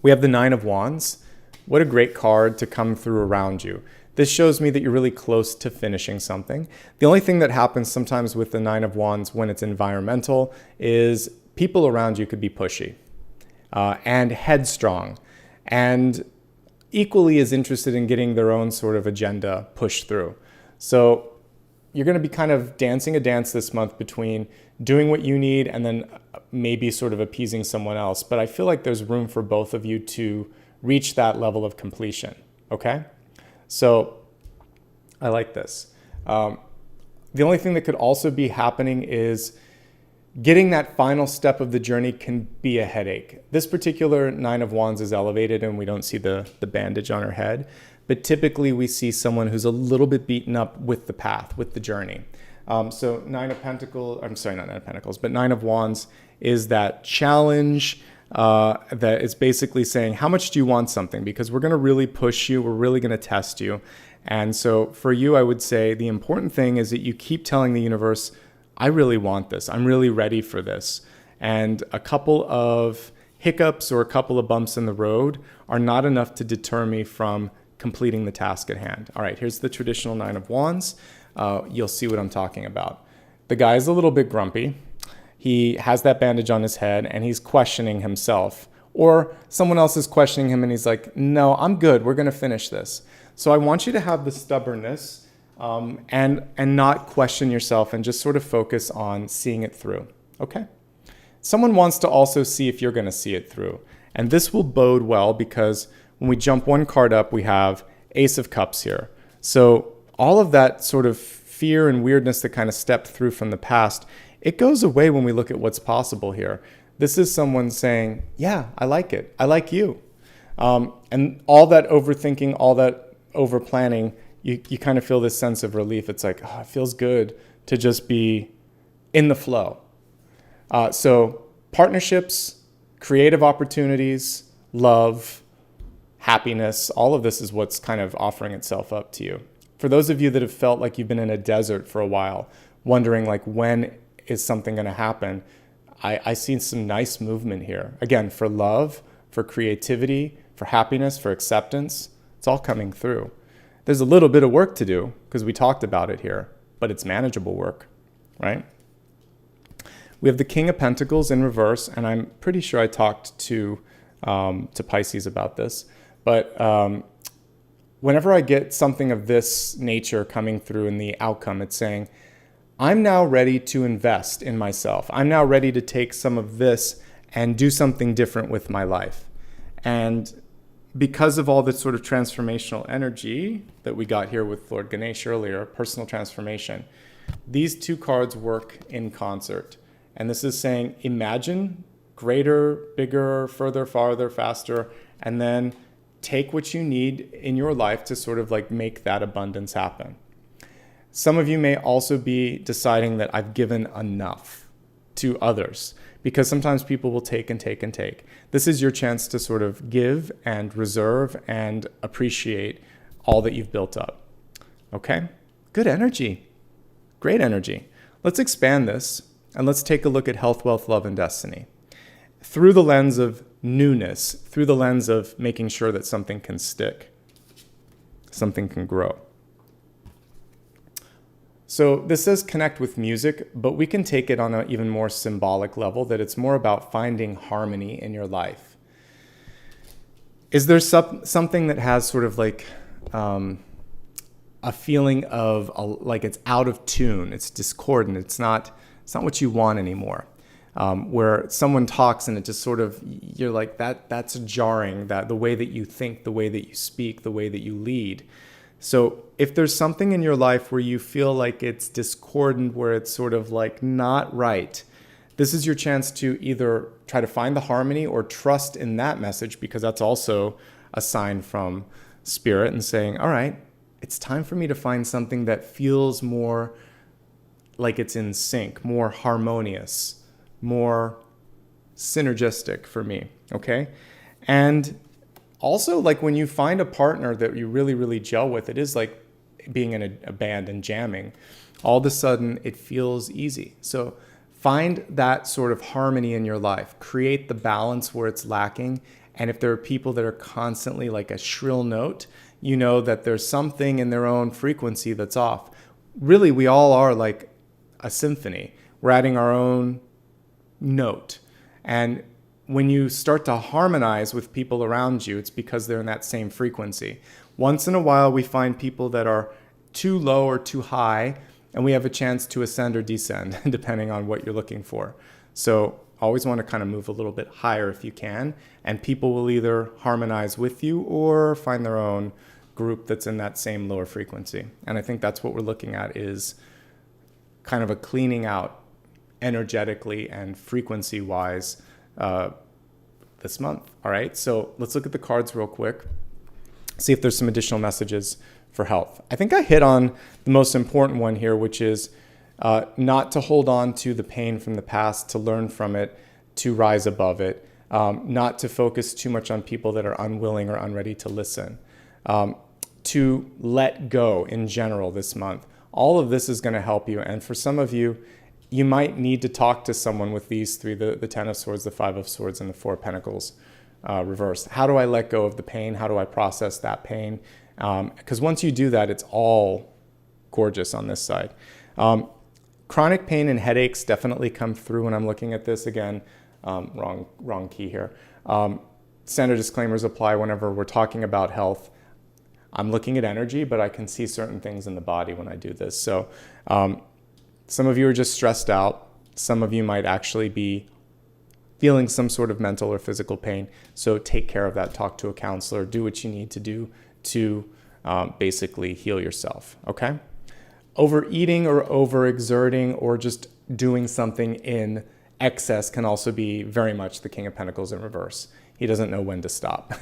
We have the Nine of Wands. What a great card to come through around you. This shows me that you're really close to finishing something. The only thing that happens sometimes with the Nine of Wands when it's environmental is people around you could be pushy and headstrong and equally as interested in getting their own sort of agenda pushed through. So you're going to be kind of dancing a dance this month between doing what you need and then maybe sort of appeasing someone else. But I feel like there's room for both of you to reach that level of completion, okay? So I like this. The only thing that could also be happening is Getting that final step of the journey can be a headache. This particular Nine of Wands is elevated and we don't see the bandage on her head, but typically we see someone who's a little bit beaten up with the path, with the journey. So Nine of Pentacles, I'm sorry, not Nine of Pentacles, but Nine of Wands is that challenge that is basically saying, how much do you want something? Because we're going to really push you. We're really going to test you. And so for you, I would say the important thing is that you keep telling the universe, I really want this. I'm really ready for this. And a couple of hiccups or a couple of bumps in the road are not enough to deter me from completing the task at hand. All right, here's the traditional Nine of Wands. You'll see what I'm talking about. The guy's a little bit grumpy. He has that bandage on his head and he's questioning himself. Or someone else is questioning him and he's like, no, I'm good. We're going to finish this. So I want you to have the stubbornness and not question yourself and just sort of focus on seeing it through. Okay? Someone wants to also see if you're going to see it through. And this will bode well because when we jump one card up, we have Ace of Cups here. So all of that sort of fear and weirdness that kind of stepped through from the past, it goes away when we look at what's possible here. This is someone saying, yeah, I like it. I like you. And all that overthinking, all that over planning, you kind of feel this sense of relief. It's like, oh, it feels good to just be in the flow. So partnerships, creative opportunities, love, happiness, all of this is what's kind of offering itself up to you. For those of you that have felt like you've been in a desert for a while, wondering like when is something going to happen, I see some nice movement here. Again, for love, for creativity, for happiness, for acceptance, it's all coming through. There's a little bit of work to do because we talked about it here, but it's manageable work, right? We have the King of Pentacles in reverse, and I'm pretty sure I talked to Pisces about this, but whenever I get something of this nature coming through in the outcome, it's saying, I'm now ready to invest in myself. I'm now ready to take some of this and do something different with my life. And because of all this sort of transformational energy that we got here with Lord Ganesh earlier, personal transformation, these two cards work in concert. And this is saying, imagine greater, bigger, further, farther, faster, and then take what you need in your life to sort of like make that abundance happen. Some of you may also be deciding that I've given enough to others, because sometimes people will take and take and take. This is your chance to sort of give and reserve and appreciate all that you've built up. Okay? Good energy. Great energy. Let's expand this and let's take a look at health, wealth, love, and destiny. Through the lens of newness, through the lens of making sure that something can stick, something can grow. So this says connect with music, but we can take it on an even more symbolic level, that it's more about finding harmony in your life. Is there something that has sort of like a feeling of like it's out of tune, it's discordant, it's not what you want anymore? Where someone talks and it just sort of, you're like, that's jarring, that the way that you think, the way that you speak, the way that you lead. So if there's something in your life where you feel like it's discordant, where it's sort of like not right, this is your chance to either try to find the harmony or trust in that message, because that's also a sign from spirit and saying, all right, it's time for me to find something that feels more like it's in sync, more harmonious, more synergistic for me, okay? And also, like when you find a partner that you really, really gel with, it is like being in a band and jamming. All of a sudden, it feels easy. So find that sort of harmony in your life. Create the balance where it's lacking. And if there are people that are constantly like a shrill note, you know that there's something in their own frequency that's off. Really, we all are like a symphony. We're adding our own note. And when you start to harmonize with people around you, it's because they're in that same frequency. Once in a while, we find people that are too low or too high, and we have a chance to ascend or descend, depending on what you're looking for. So always want to kind of move a little bit higher if you can, and people will either harmonize with you or find their own group that's in that same lower frequency. And I think that's what we're looking at, is kind of a cleaning out energetically and frequency-wise this month. All right, so let's look at the cards real quick, see if there's some additional messages for health. I think I hit on the most important one here, which is not to hold on to the pain from the past, to learn from it, to rise above it, not to focus too much on people that are unwilling or unready to listen, to let go in general this month. All of this is going to help you. And for some of you, you might need to talk to someone with these three, the Ten of Swords, the Five of Swords, and the Four of Pentacles reversed. How do I let go of the pain? How do I process that pain? Because once you do that, it's all gorgeous on this side. Chronic pain and headaches definitely come through when I'm looking at this. Again, wrong key here. Standard disclaimers apply whenever we're talking about health. I'm looking at energy, but I can see certain things in the body when I do this. So some of you are just stressed out. Some of you might actually be feeling some sort of mental or physical pain. So take care of that. Talk to a counselor. Do what you need to do to basically heal yourself, okay? Overeating or overexerting or just doing something in excess can also be very much the King of Pentacles in reverse. He doesn't know when to stop.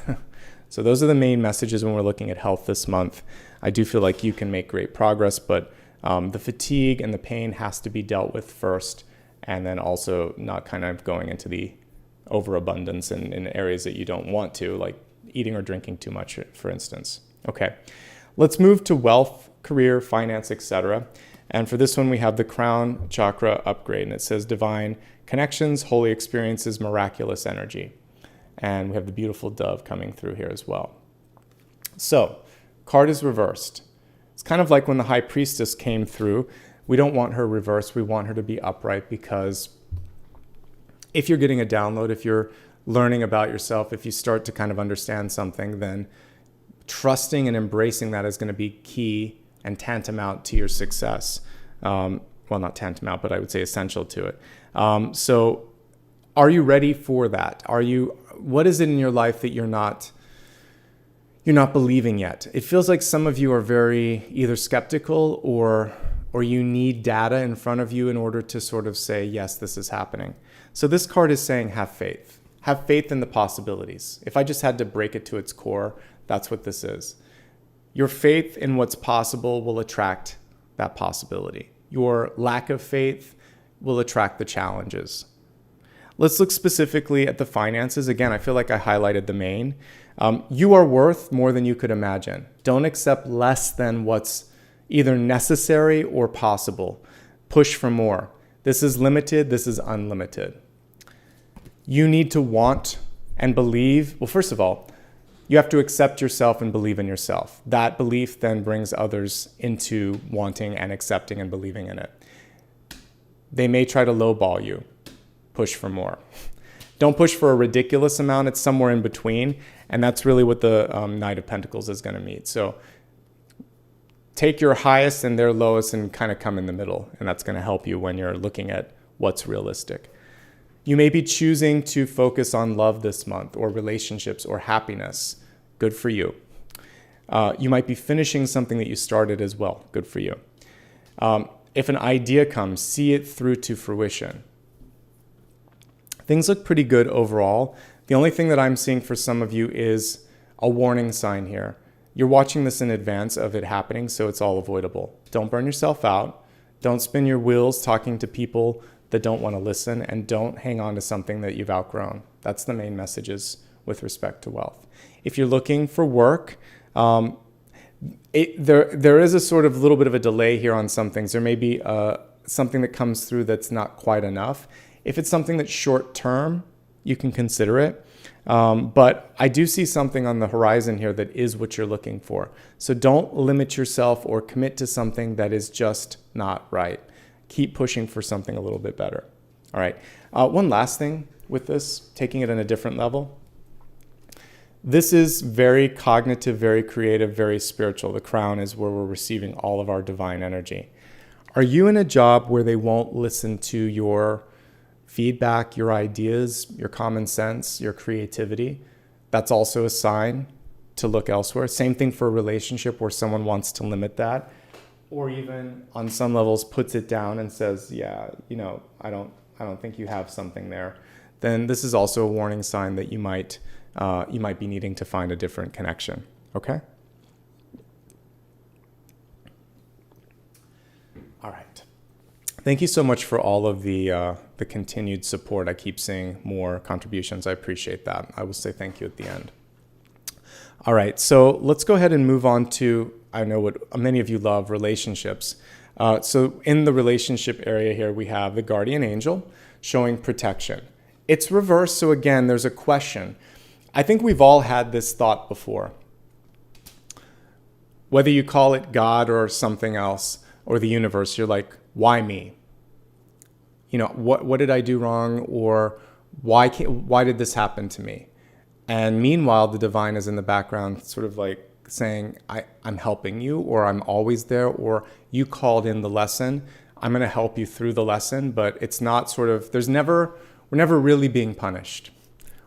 So those are the main messages when we're looking at health this month. I do feel like you can make great progress, but the fatigue and the pain has to be dealt with first, and then also not kind of going into the overabundance in areas that you don't want to, like eating or drinking too much, for instance. Okay, let's move to wealth, career, finance, etc. And for this one, we have the crown chakra upgrade, and it says divine connections, holy experiences, miraculous energy. And we have the beautiful dove coming through here as well. So, card is reversed. It's kind of like when the high priestess came through. We don't want her reversed. We want her to be upright, because if you're getting a download, if you're learning about yourself, if you start to kind of understand something, then trusting and embracing that is going to be key and tantamount to your success. Well, not tantamount, but I would say essential to it. So are you ready for that? What is it in your life that you're not believing yet? It feels like some of you are very either skeptical or you need data in front of you in order to sort of say, yes, this is happening. So this card is saying have faith. Have faith in the possibilities. If I just had to break it to its core, that's what this is. Your faith in what's possible will attract that possibility. Your lack of faith will attract the challenges. Let's look specifically at the finances. Again, I feel like I highlighted the main. You are worth more than you could imagine. Don't accept less than what's either necessary or possible. Push for more. This is limited. This is unlimited. You need to want and believe. Well, first of all, you have to accept yourself and believe in yourself. That belief then brings others into wanting and accepting and believing in it. They may try to lowball you. Push for more. Don't push for a ridiculous amount. It's somewhere in between. And that's really what the Knight of Pentacles is going to meet. So take your highest and their lowest and kind of come in the middle. And that's going to help you when you're looking at what's realistic. You may be choosing to focus on love this month, or relationships, or happiness. Good for you. You might be finishing something that you started as well. Good for you. If an idea comes, see it through to fruition. Things look pretty good overall. The only thing that I'm seeing for some of you is a warning sign here. You're watching this in advance of it happening, so it's all avoidable. Don't burn yourself out. Don't spin your wheels talking to people that don't want to listen, and don't hang on to something that you've outgrown. That's the main messages with respect to wealth. If you're looking for work, there is a sort of little bit of a delay here on some things. There may be something that comes through that's not quite enough. If it's something that's short term, you can consider it. But I do see something on the horizon here that is what you're looking for. So don't limit yourself or commit to something that is just not right. Keep pushing for something a little bit better. All right. One last thing with this, taking it on a different level. This is very cognitive, very creative, very spiritual. The crown is where we're receiving all of our divine energy. Are you in a job where they won't listen to your feedback, your ideas, your common sense, your creativity? That's also a sign to look elsewhere. Same thing for a relationship where someone wants to limit that or even on some levels puts it down and says, yeah, I don't think you have something there, then this is also a warning sign that you might be needing to find a different connection. Okay? All right. Thank you so much for all of the continued support. I keep seeing more contributions. I appreciate that. I will say thank you at the end. All right, so let's go ahead and move on to, I know what many of you love, relationships. So in the relationship area here, we have the guardian angel showing protection. It's reversed, so again, there's a question. I think we've all had this thought before. Whether you call it God or something else, or the universe, you're like, why me? What did I do wrong? Or why did this happen to me? And meanwhile, the divine is in the background sort of like saying, I'm helping you, or I'm always there, or you called in the lesson. I'm going to help you through the lesson, but it's not sort of, we're never really being punished.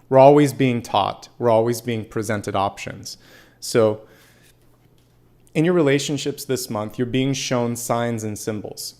We're always being taught. We're always being presented options. So in your relationships this month, you're being shown signs and symbols.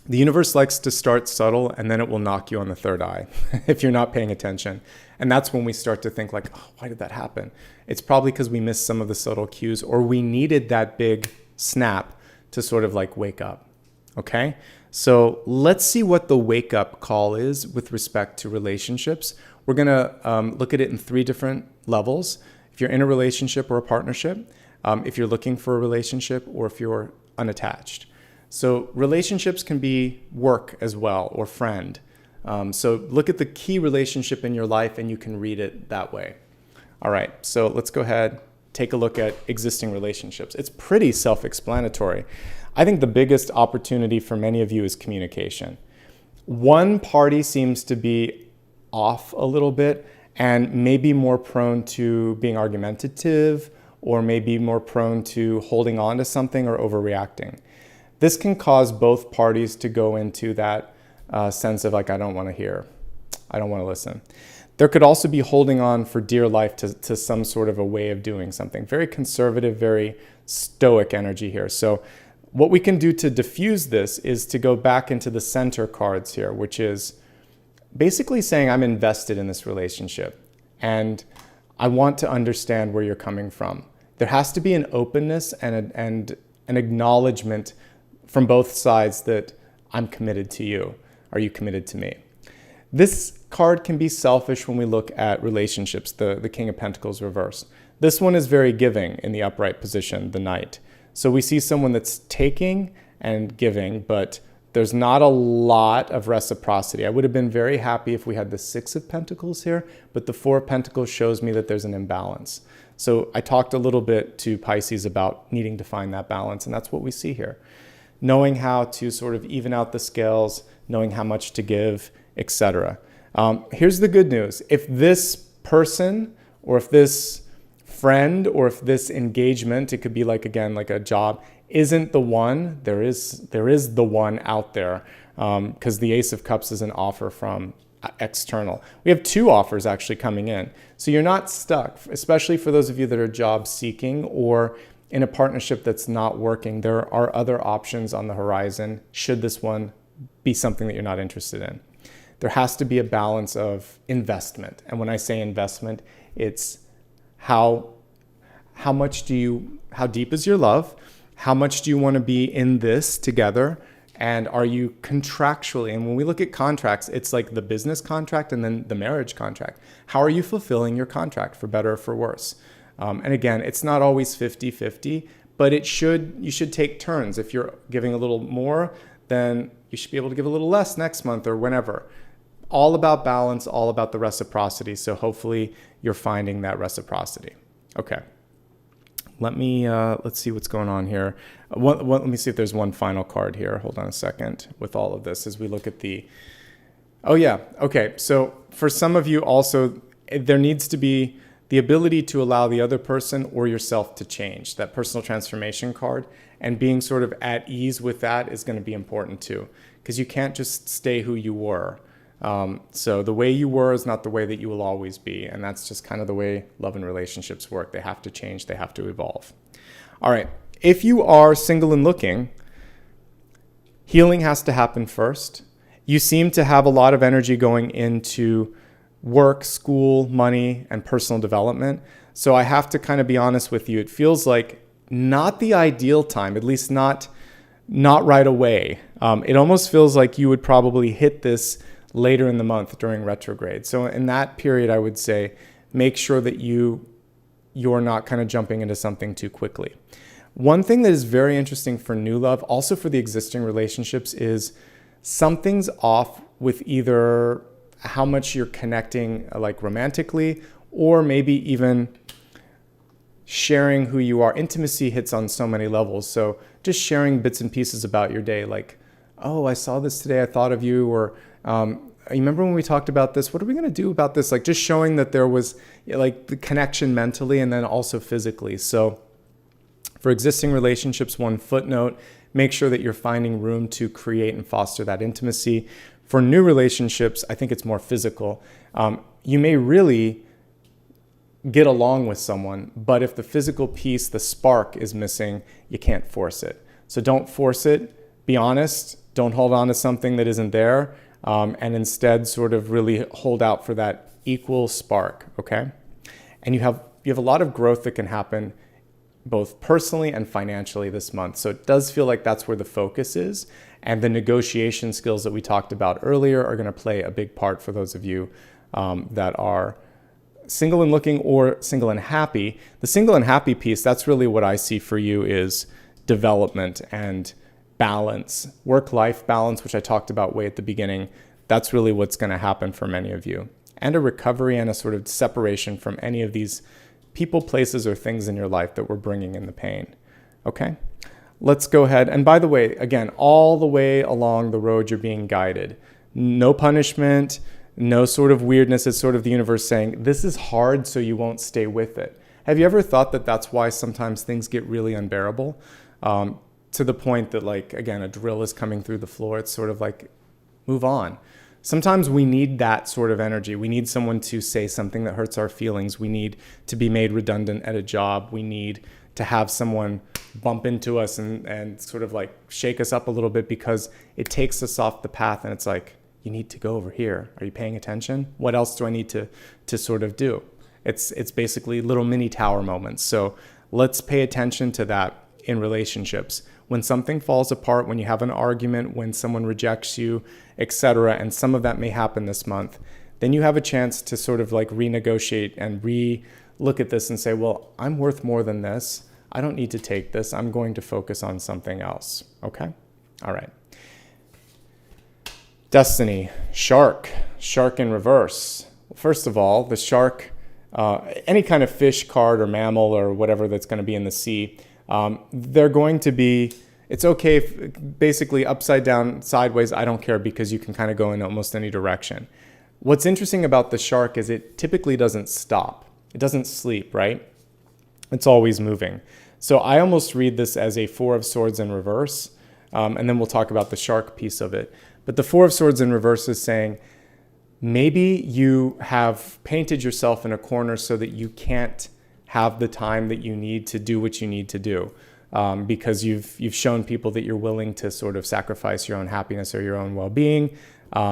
The universe likes to start subtle, and then it will knock you on the third eye if you're not paying attention. And that's when we start to think like, oh, why did that happen? It's probably because we missed some of the subtle cues, or we needed that big snap to sort of like wake up. Okay? So let's see what the wake up call is with respect to relationships. We're going to look at it in 3 different levels. If you're in a relationship or a partnership, if you're looking for a relationship, or if you're unattached. So relationships can be work as well, or friend. So look at the key relationship in your life and you can read it that way. All right, so let's go ahead, take a look at existing relationships. It's pretty self-explanatory. I think the biggest opportunity for many of you is communication. One party seems to be off a little bit and maybe more prone to being argumentative, or maybe more prone to holding on to something or overreacting. This can cause both parties to go into that sense of like, I don't want to hear, I don't want to listen. There could also be holding on for dear life to some sort of a way of doing something. Very conservative, very stoic energy here. So what we can do to diffuse this is to go back into the center cards here, which is basically saying I'm invested in this relationship and I want to understand where you're coming from. There has to be an openness and an acknowledgement from both sides that I'm committed to you. Are you committed to me? This card can be selfish when we look at relationships, the King of Pentacles reverse. This one is very giving in the upright position, the Knight. So we see someone that's taking and giving, but there's not a lot of reciprocity. I would have been very happy if we had the 6 of Pentacles here, but the 4 of Pentacles shows me that there's an imbalance. So I talked a little bit to Pisces about needing to find that balance, and that's what we see here. Knowing how to sort of even out the scales, knowing how much to give, etc. Here's the good news. If this person, or if this friend, or if this engagement, it could be like, again, like a job, isn't the one, there is the one out there, because the Ace of Cups is an offer from external. We have 2 offers actually coming in. So you're not stuck, especially for those of you that are job seeking or in a partnership that's not working. There are other options on the horizon should this one be something that you're not interested in. There has to be a balance of investment. And when I say investment, it's how deep is your love? How much do you want to be in this together? And are you contractually, and when we look at contracts, it's like the business contract and then the marriage contract. How are you fulfilling your contract, for better or for worse? And again, it's not always 50-50, but you should take turns. If you're giving a little more, then you should be able to give a little less next month or whenever. All about balance, all about the reciprocity. So hopefully you're finding that reciprocity. Okay. Let's see what's going on here. Let me see if there's one final card here. Hold on a second with all of this as we look at oh yeah, okay. So for some of you also, there needs to be the ability to allow the other person or yourself to change. That personal transformation card, and being sort of at ease with that is going to be important too, because you can't just stay who you were. So the way you were is not the way that you will always be. And that's just kind of the way love and relationships work. They have to change. They have to evolve. All right. if you are single and looking, healing has to happen first. You seem to have a lot of energy going into work, school, money, and personal development. So I have to kind of be honest with you. It feels like not the ideal time, at least not right away. It almost feels like you would probably hit this later in the month during retrograde. So in that period, I would say make sure that you're not kind of jumping into something too quickly. One thing that is very interesting for new love, also for the existing relationships, is something's off with either how much you're connecting like romantically, or maybe even sharing who you are. Intimacy hits on so many levels. So just sharing bits and pieces about your day, like, oh, I saw this today, I thought of you, or you remember when we talked about this? What are we going to do about this? Like just showing that there was like the connection mentally and then also physically. So for existing relationships, one footnote, make sure that you're finding room to create and foster that intimacy. For new relationships, I think it's more physical. You may really get along with someone, but if the physical piece, the spark is missing, you can't force it. So don't force it. Be honest. Don't hold on to something that isn't there, and instead sort of really hold out for that equal spark, okay? And you have a lot of growth that can happen both personally and financially this month. So it does feel like that's where the focus is. And the negotiation skills that we talked about earlier are going to play a big part for those of you that are single and looking or single and happy. The single and happy piece, that's really what I see for you is development and balance, work-life balance, which I talked about way at the beginning. That's really what's going to happen for many of you. And a recovery and a sort of separation from any of these people, places, or things in your life that were bringing in the pain. Okay? Let's go ahead. And by the way, again, all the way along the road, you're being guided. No punishment, no sort of weirdness. It's sort of the universe saying, this is hard, so you won't stay with it. Have you ever thought that that's why sometimes things get really unbearable? To the point that, like, again, a drill is coming through the floor. It's sort of like, move on. Sometimes we need that sort of energy. We need someone to say something that hurts our feelings. We need to be made redundant at a job. We need to have someone bump into us and sort of like shake us up a little bit because it takes us off the path. And it's like, you need to go over here. Are you paying attention? What else do I need to sort of do? It's basically little mini tower moments. So let's pay attention to that in relationships. When something falls apart, when you have an argument, when someone rejects you, etc., and some of that may happen this month, then you have a chance to sort of like renegotiate and re-look at this and say, well, I'm worth more than this. I don't need to take this. I'm going to focus on something else. Okay? All right. Destiny, shark in reverse. First of all, the shark, any kind of fish, card, or mammal or whatever that's going to be in the sea, they're going to be, it's okay if basically upside down, sideways, I don't care because you can kind of go in almost any direction. What's interesting about the shark is it typically doesn't stop. It doesn't sleep, right? It's always moving. So I almost read this as a Four of Swords in reverse, and then we'll talk about the shark piece of it. But the Four of Swords in reverse is saying, maybe you have painted yourself in a corner so that you can't have the time that you need to do what you need to do, because you've shown people that you're willing to sort of sacrifice your own happiness or your own well-being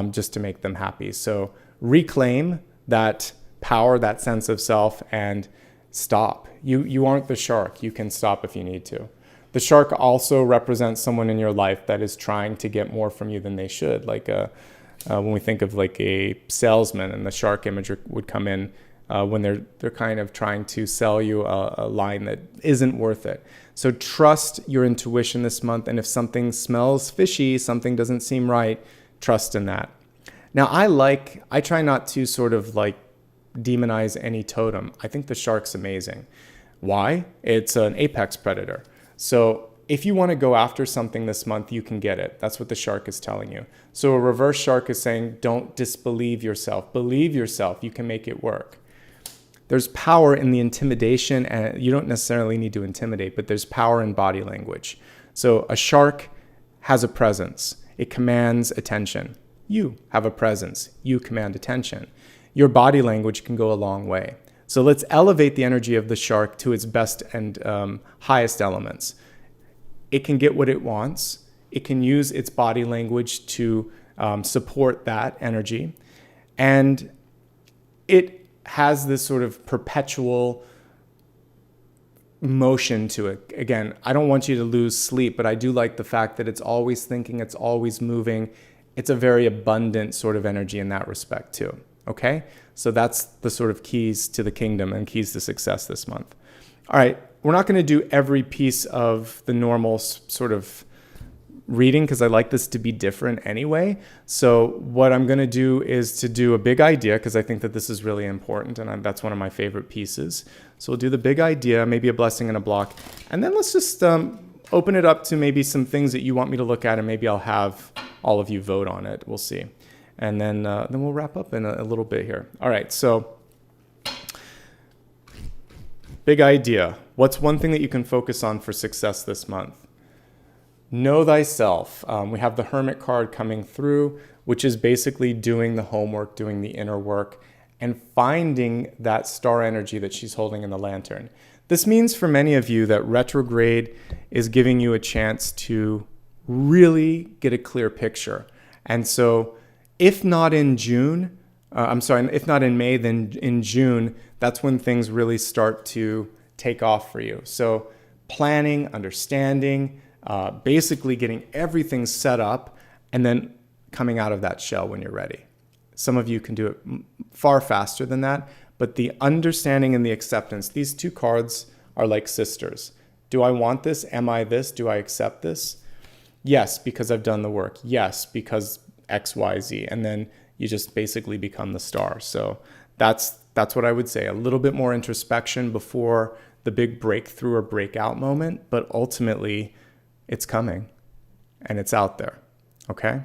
just to make them happy. So reclaim that power, that sense of self, and stop. You aren't the shark. You can stop if you need to. The shark also represents someone in your life that is trying to get more from you than they should. Like when we think of like a salesman, and the shark image would come in when they're kind of trying to sell you a line that isn't worth it. So trust your intuition this month, and if something smells fishy, something doesn't seem right, trust in that. Now I try not to sort of like demonize any totem. I think the shark's amazing. Why? It's an apex predator. So if you want to go after something this month, you can get it. That's what the shark is telling you. So a reverse shark is saying, don't disbelieve yourself. Believe yourself. You can make it work. There's power in the intimidation, and you don't necessarily need to intimidate, but there's power in body language. So a shark has a presence. It commands attention. You have a presence. You command attention. Your body language can go a long way. So let's elevate the energy of the shark to its best and highest elements. it can get what it wants. It can use its body language to support that energy. And it has this sort of perpetual motion to it. Again, I don't want you to lose sleep, but I do like the fact that it's always thinking, it's always moving. It's a very abundant sort of energy in that respect too. Okay? So that's the sort of keys to the kingdom and keys to success this month. All right, we're not going to do every piece of the normal sort of reading because I like this to be different anyway. So what I'm going to do is to do a big idea because I think that this is really important and that's one of my favorite pieces. So we'll do the big idea, maybe a blessing and a block. And then let's just open it up to maybe some things that you want me to look at and maybe I'll have all of you vote on it. We'll see. And then we'll wrap up in a little bit here. All right, so big idea. What's one thing that you can focus on for success this month? Know thyself. We have the Hermit card coming through, which is basically doing the homework, doing the inner work, and finding that star energy that she's holding in the lantern. This means for many of you that retrograde is giving you a chance to really get a clear picture. And so if not in June, if not in May, then in June, that's when things really start to take off for you. So planning, understanding, basically getting everything set up and then coming out of that shell when you're ready. Some of you can do it far faster than that, but the understanding and the acceptance, these two cards are like sisters. Do I want this? Am I this? Do I accept this? Yes, because I've done the work. Yes, because X, Y, Z. And then you just basically become the star. So that's what I would say. A little bit more introspection before the big breakthrough or breakout moment, but ultimately it's coming and it's out there. Okay?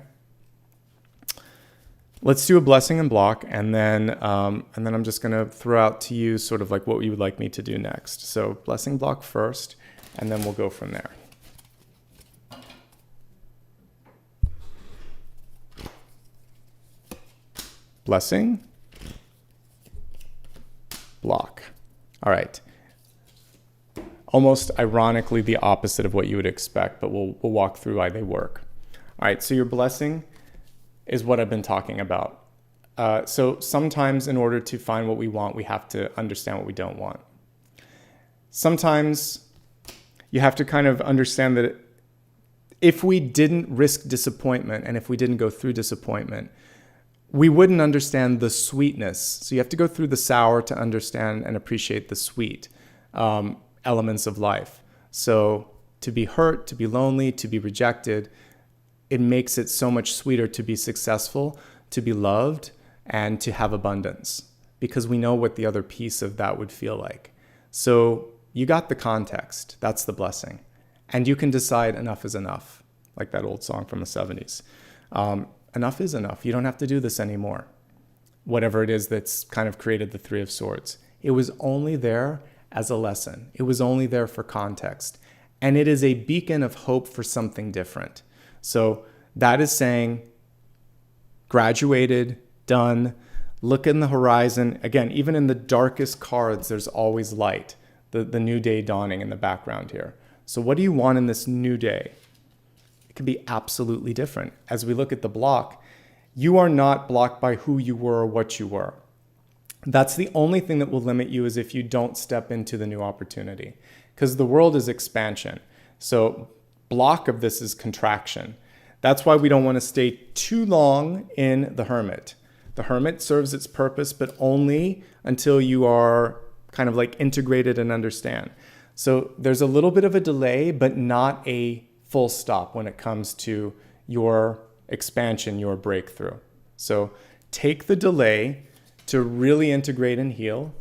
Let's do a blessing and block, and then I'm just going to throw out to you sort of like what you would like me to do next. So blessing block first, and then we'll go from there. Blessing, block. All right. Almost ironically the opposite of what you would expect, but we'll walk through why they work. All right, so your blessing is what I've been talking about. So sometimes in order to find what we want, we have to understand what we don't want. Sometimes you have to kind of understand that if we didn't risk disappointment and if we didn't go through disappointment, we wouldn't understand the sweetness. So you have to go through the sour to understand and appreciate the sweet elements of life. So to be hurt, to be lonely, to be rejected, it makes it so much sweeter to be successful, to be loved, and to have abundance, because we know what the other piece of that would feel like. So you got the context. That's the blessing. And you can decide enough is enough, like that old song from the 70s. Enough is enough. You don't have to do this anymore. Whatever it is that's kind of created the Three of Swords. It was only there as a lesson. It was only there for context. And it is a beacon of hope for something different. So that is saying, graduated, done, look in the horizon. Again, even in the darkest cards, there's always light, the new day dawning in the background here. So what do you want in this new day? It can be absolutely different. As we look at the block, you are not blocked by who you were or what you were. That's the only thing that will limit you, is if you don't step into the new opportunity, because the world is expansion. So block of this is contraction. That's why we don't want to stay too long in the Hermit. The Hermit serves its purpose, but only until you are kind of like integrated and understand. So there's a little bit of a delay, but not a full stop when it comes to your expansion, your breakthrough. So take the delay to really integrate and heal,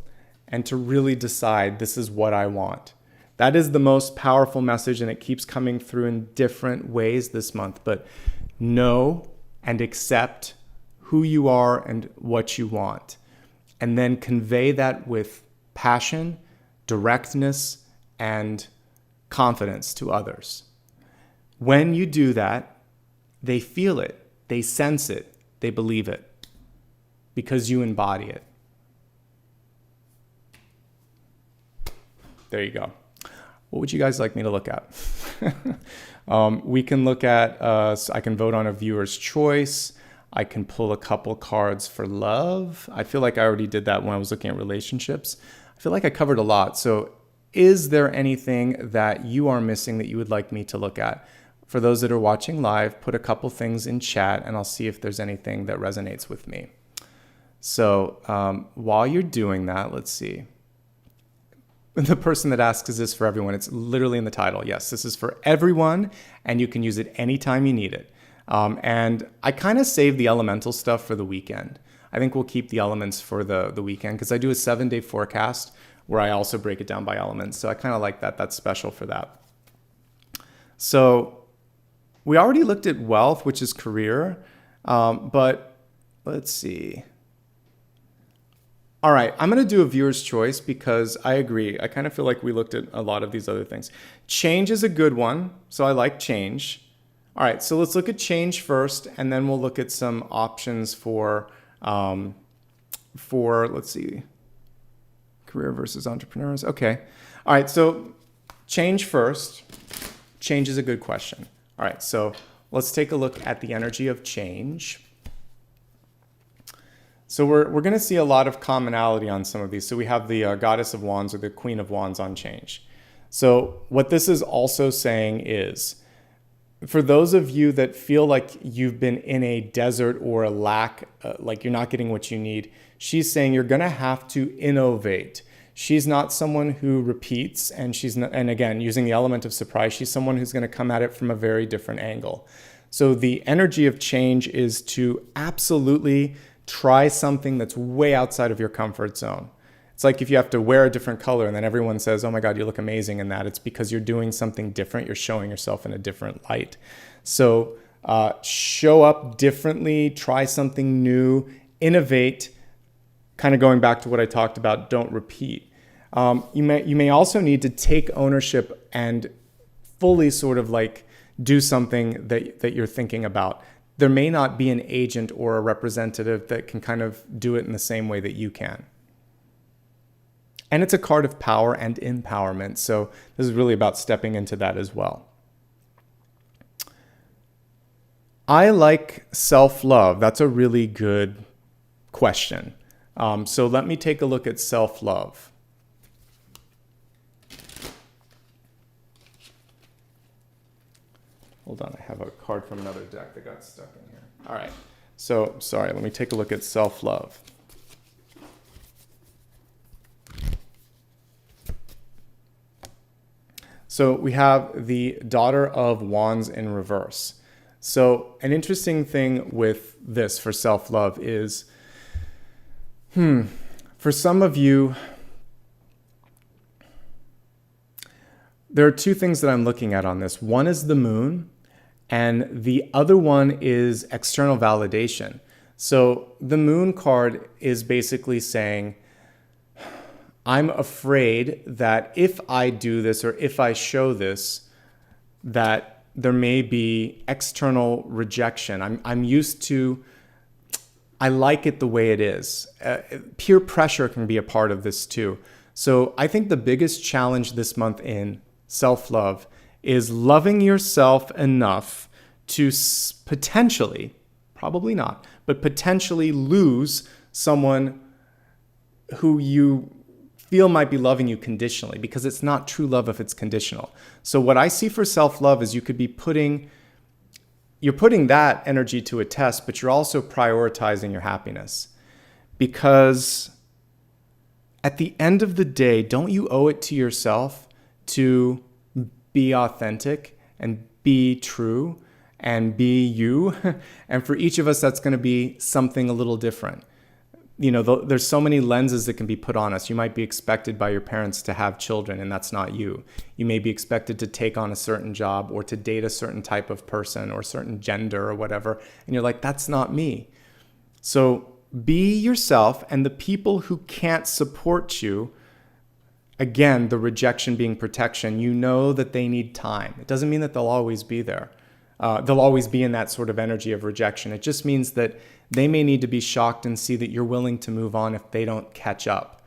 and to really decide, this is what I want. That is the most powerful message, and it keeps coming through in different ways this month. But know and accept who you are and what you want, and then convey that with passion, directness, and confidence to others. When you do that, they feel it, they sense it, they believe it, because you embody it. There you go. What would you guys like me to look at? We can look at, I can vote on a viewer's choice. I can pull a couple cards for love. I feel like I already did that when I was looking at relationships. I feel like I covered a lot. So is there anything that you are missing that you would like me to look at? For those that are watching live, put a couple things in chat and I'll see if there's anything that resonates with me. So while you're doing that, let's see. The person that asks, is this for everyone? It's literally in the title. Yes, this is for everyone, and you can use it anytime you need it. And I kind of save the elemental stuff for the weekend. I think we'll keep the elements for the weekend because I do a 7-day forecast where I also break it down by elements. So I kind of like that. That's special for that. So we already looked at wealth, which is career, but let's see. All right, I'm going to do a viewer's choice because I agree. I kind of feel like we looked at a lot of these other things. Change is a good one, so I like change. All right, so let's look at change first, and then we'll look at some options for let's see, career versus entrepreneurs. Okay. All right, so change first. Change is a good question. All right, so let's take a look at the energy of change. So we're going to see a lot of commonality on some of these. So we have the Goddess of Wands or the Queen of Wands on change. So what this is also saying is, for those of you that feel like you've been in a desert or a lack, like you're not getting what you need, she's saying you're going to have to innovate. She's not someone who repeats, and she's not, and again, using the element of surprise, she's someone who's going to come at it from a very different angle. So the energy of change is to absolutely try something that's way outside of your comfort zone. It's like if you have to wear a different color and then everyone says, oh my God, you look amazing in that. It's because you're doing something different. You're showing yourself in a different light. So show up differently, try something new, innovate, kind of going back to what I talked about, don't repeat. You may also need to take ownership and fully sort of like do something that you're thinking about. There may not be an agent or a representative that can kind of do it in the same way that you can. And it's a card of power and empowerment. So this is really about stepping into that as well. I like self-love. That's a really good question. So let me take a look at self-love. Hold on, I have a card from another deck that got stuck in here. All right, so sorry, let me take a look at self-love. So we have the Daughter of Wands in reverse. So an interesting thing with this for self-love is, for some of you, there are two things that I'm looking at on this. One is the moon, and the other one is external validation. So the moon card is basically saying, I'm afraid that if I do this or if I show this, that there may be external rejection. I'm used to, I like it the way it is. Peer pressure can be a part of this too. So I think the biggest challenge this month in self-love is loving yourself enough to potentially, probably not, but potentially lose someone who you feel might be loving you conditionally, because it's not true love if it's conditional. So what I see for self-love is you could be putting that energy to a test, but you're also prioritizing your happiness. Because at the end of the day, don't you owe it to yourself to be authentic and be true and be you? And for each of us, that's going to be something a little different. You know, there's so many lenses that can be put on us. You might be expected by your parents to have children, and that's not you. You may be expected to take on a certain job or to date a certain type of person or a certain gender or whatever. And you're like, that's not me. So be yourself, and the people who can't support you, again, the rejection being protection, you know that they need time. It doesn't mean that they'll always be there. They'll always be in that sort of energy of rejection. It just means that they may need to be shocked and see that you're willing to move on if they don't catch up.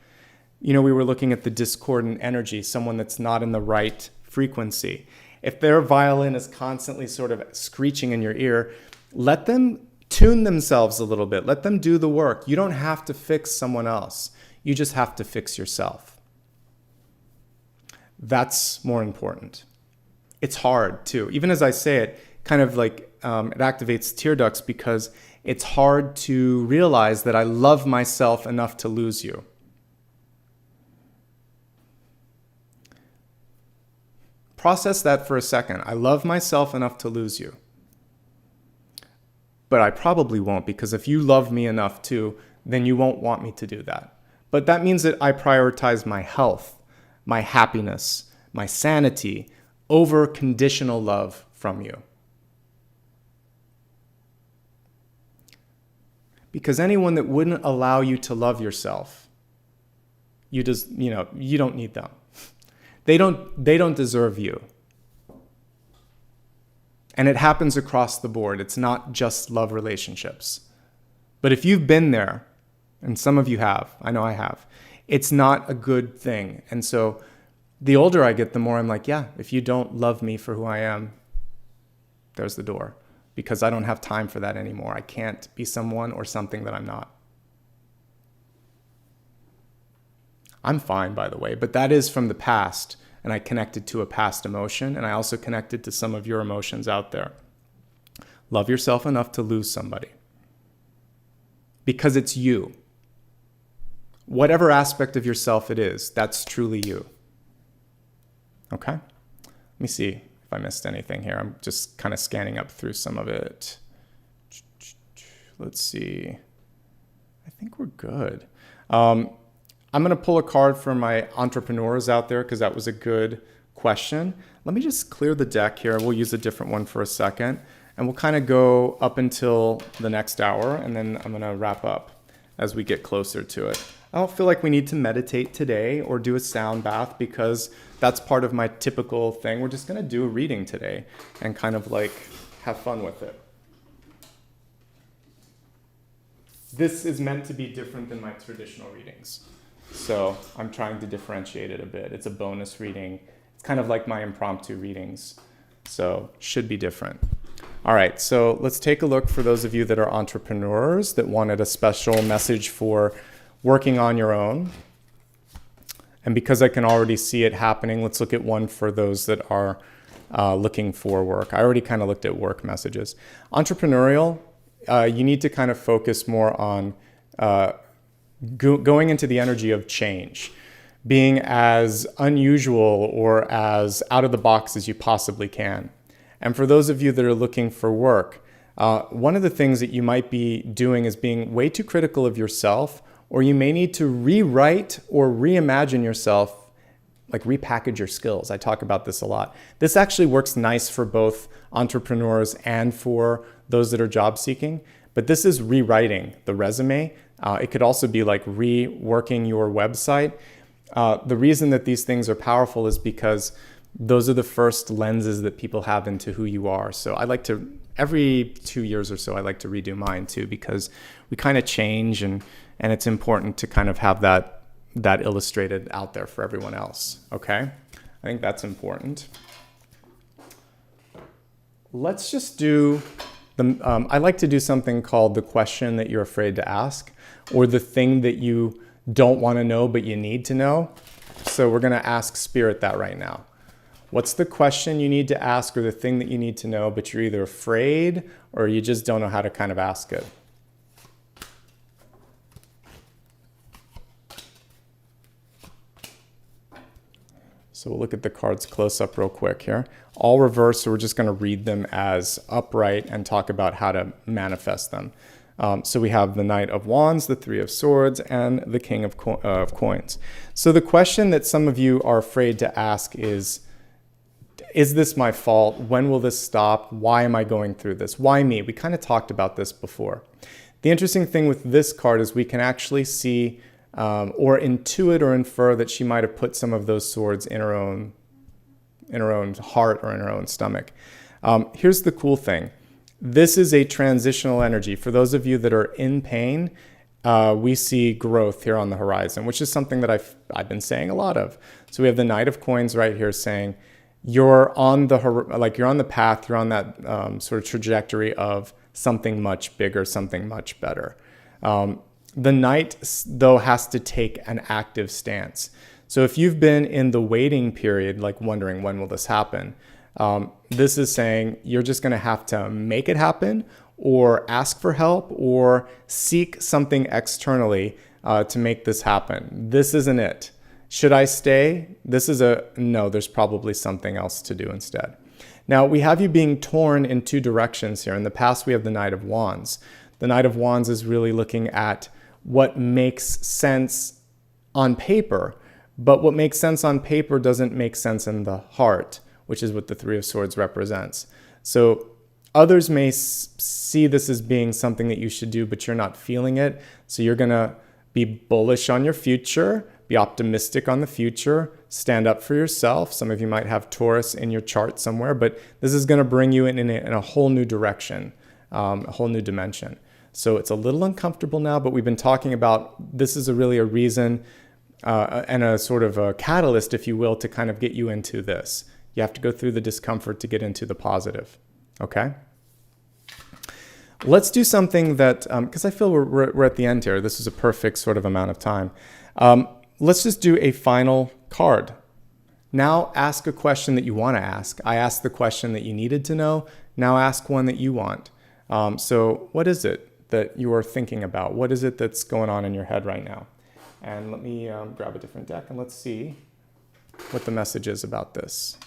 we were looking at the discordant energy, someone that's not in the right frequency. If their violin is constantly sort of screeching in your ear, let them tune themselves a little bit. Let them do the work. You don't have to fix someone else. You just have to fix yourself. That's more important. It's hard too. Even as I say it, kind of like it activates tear ducts because it's hard to realize that I love myself enough to lose you. Process that for a second. I love myself enough to lose you. But I probably won't, because if you love me enough too, then you won't want me to do that. But that means that I prioritize my health, my happiness, my sanity over conditional love from you. Because anyone that wouldn't allow you to love yourself, you don't need them. They don't deserve you. And it happens across the board. It's not just love relationships. But if you've been there, and some of you have, I know I have, it's not a good thing. And so the older I get, the more I'm like, yeah, if you don't love me for who I am, there's the door. Because I don't have time for that anymore. I can't be someone or something that I'm not. I'm fine, by the way, but that is from the past, and I connected to a past emotion, and I also connected to some of your emotions out there. Love yourself enough to lose somebody. Because it's you. Whatever aspect of yourself it is, that's truly you. Okay? Let me see if I missed anything here. I'm just kind of scanning up through some of it. Let's see. I think we're good. I'm going to pull a card for my entrepreneurs out there because that was a good question. Let me just clear the deck here. We'll use a different one for a second. And we'll kind of go up until the next hour, and then I'm going to wrap up as we get closer to it. I don't feel like we need to meditate today or do a sound bath because that's part of my typical thing. We're just going to do a reading today and kind of like have fun with it. This is meant to be different than my traditional readings. So I'm trying to differentiate it a bit. It's a bonus reading. It's kind of like my impromptu readings. So should be different. All right, so let's take a look for those of you that are entrepreneurs that wanted a special message for working on your own. And because I can already see it happening, let's look at one for those that are looking for work. I already kind of looked at work messages. Entrepreneurial, you need to kind of focus more on going into the energy of change, being as unusual or as out of the box as you possibly can. And for those of you that are looking for work, one of the things that you might be doing is being way too critical of yourself, or you may need to rewrite or reimagine yourself, like repackage your skills. I talk about this a lot. This actually works nice for both entrepreneurs and for those that are job seeking, but this is rewriting the resume. It could also be like reworking your website. The reason that these things are powerful is because those are the first lenses that people have into who you are. So I like to, every 2 years or so, I like to redo mine too, because we kind of change and it's important to kind of have that illustrated out there for everyone else. Okay? I think that's important. Let's just do I like to do something called the question that you're afraid to ask, or the thing that you don't want to know but you need to know. So we're going to ask Spirit that right now. What's the question you need to ask, or the thing that you need to know but you're either afraid or you just don't know how to kind of ask it? So we'll look at the cards close up real quick here. All reversed, so we're just going to read them as upright and talk about how to manifest them. So we have the Knight of Wands, the Three of Swords, and the King of Coins. So the question that some of you are afraid to ask is this my fault? When will this stop? Why am I going through this? Why me? We kind of talked about this before. The interesting thing with this card is we can actually see or intuit or infer that she might have put some of those swords in her own heart or in her own stomach. Here's the cool thing. This is a transitional energy. For those of you that are in pain, we see growth here on the horizon, which is something that I've been saying a lot of. So we have the Knight of Coins right here saying you're on the path, you're on that sort of trajectory of something much bigger, something much better. The Knight, though, has to take an active stance. So if you've been in the waiting period, like wondering when will this happen, this is saying you're just going to have to make it happen, or ask for help, or seek something externally to make this happen. This isn't it. Should I stay? This is no, there's probably something else to do instead. Now, we have you being torn in two directions here. In the past, we have the Knight of Wands. The Knight of Wands is really looking at what makes sense on paper, but what makes sense on paper doesn't make sense in the heart, which is what the Three of Swords represents. So others may see this as being something that you should do, but you're not feeling it. So you're going to be bullish on your future, be optimistic on the future, stand up for yourself. Some of you might have Taurus in your chart somewhere, but this is going to bring you in a whole new direction, a whole new dimension. So it's a little uncomfortable now, but we've been talking about this is really a reason and a sort of a catalyst, if you will, to kind of get you into this. You have to go through the discomfort to get into the positive. Okay? Let's do something that, because I feel we're at the end here. This is a perfect sort of amount of time. Let's just do a final card. Now ask a question that you want to ask. I asked the question that you needed to know. Now ask one that you want. So what is it that you are thinking about? What is it that's going on in your head right now? And let me grab a different deck and let's see what the message is about this.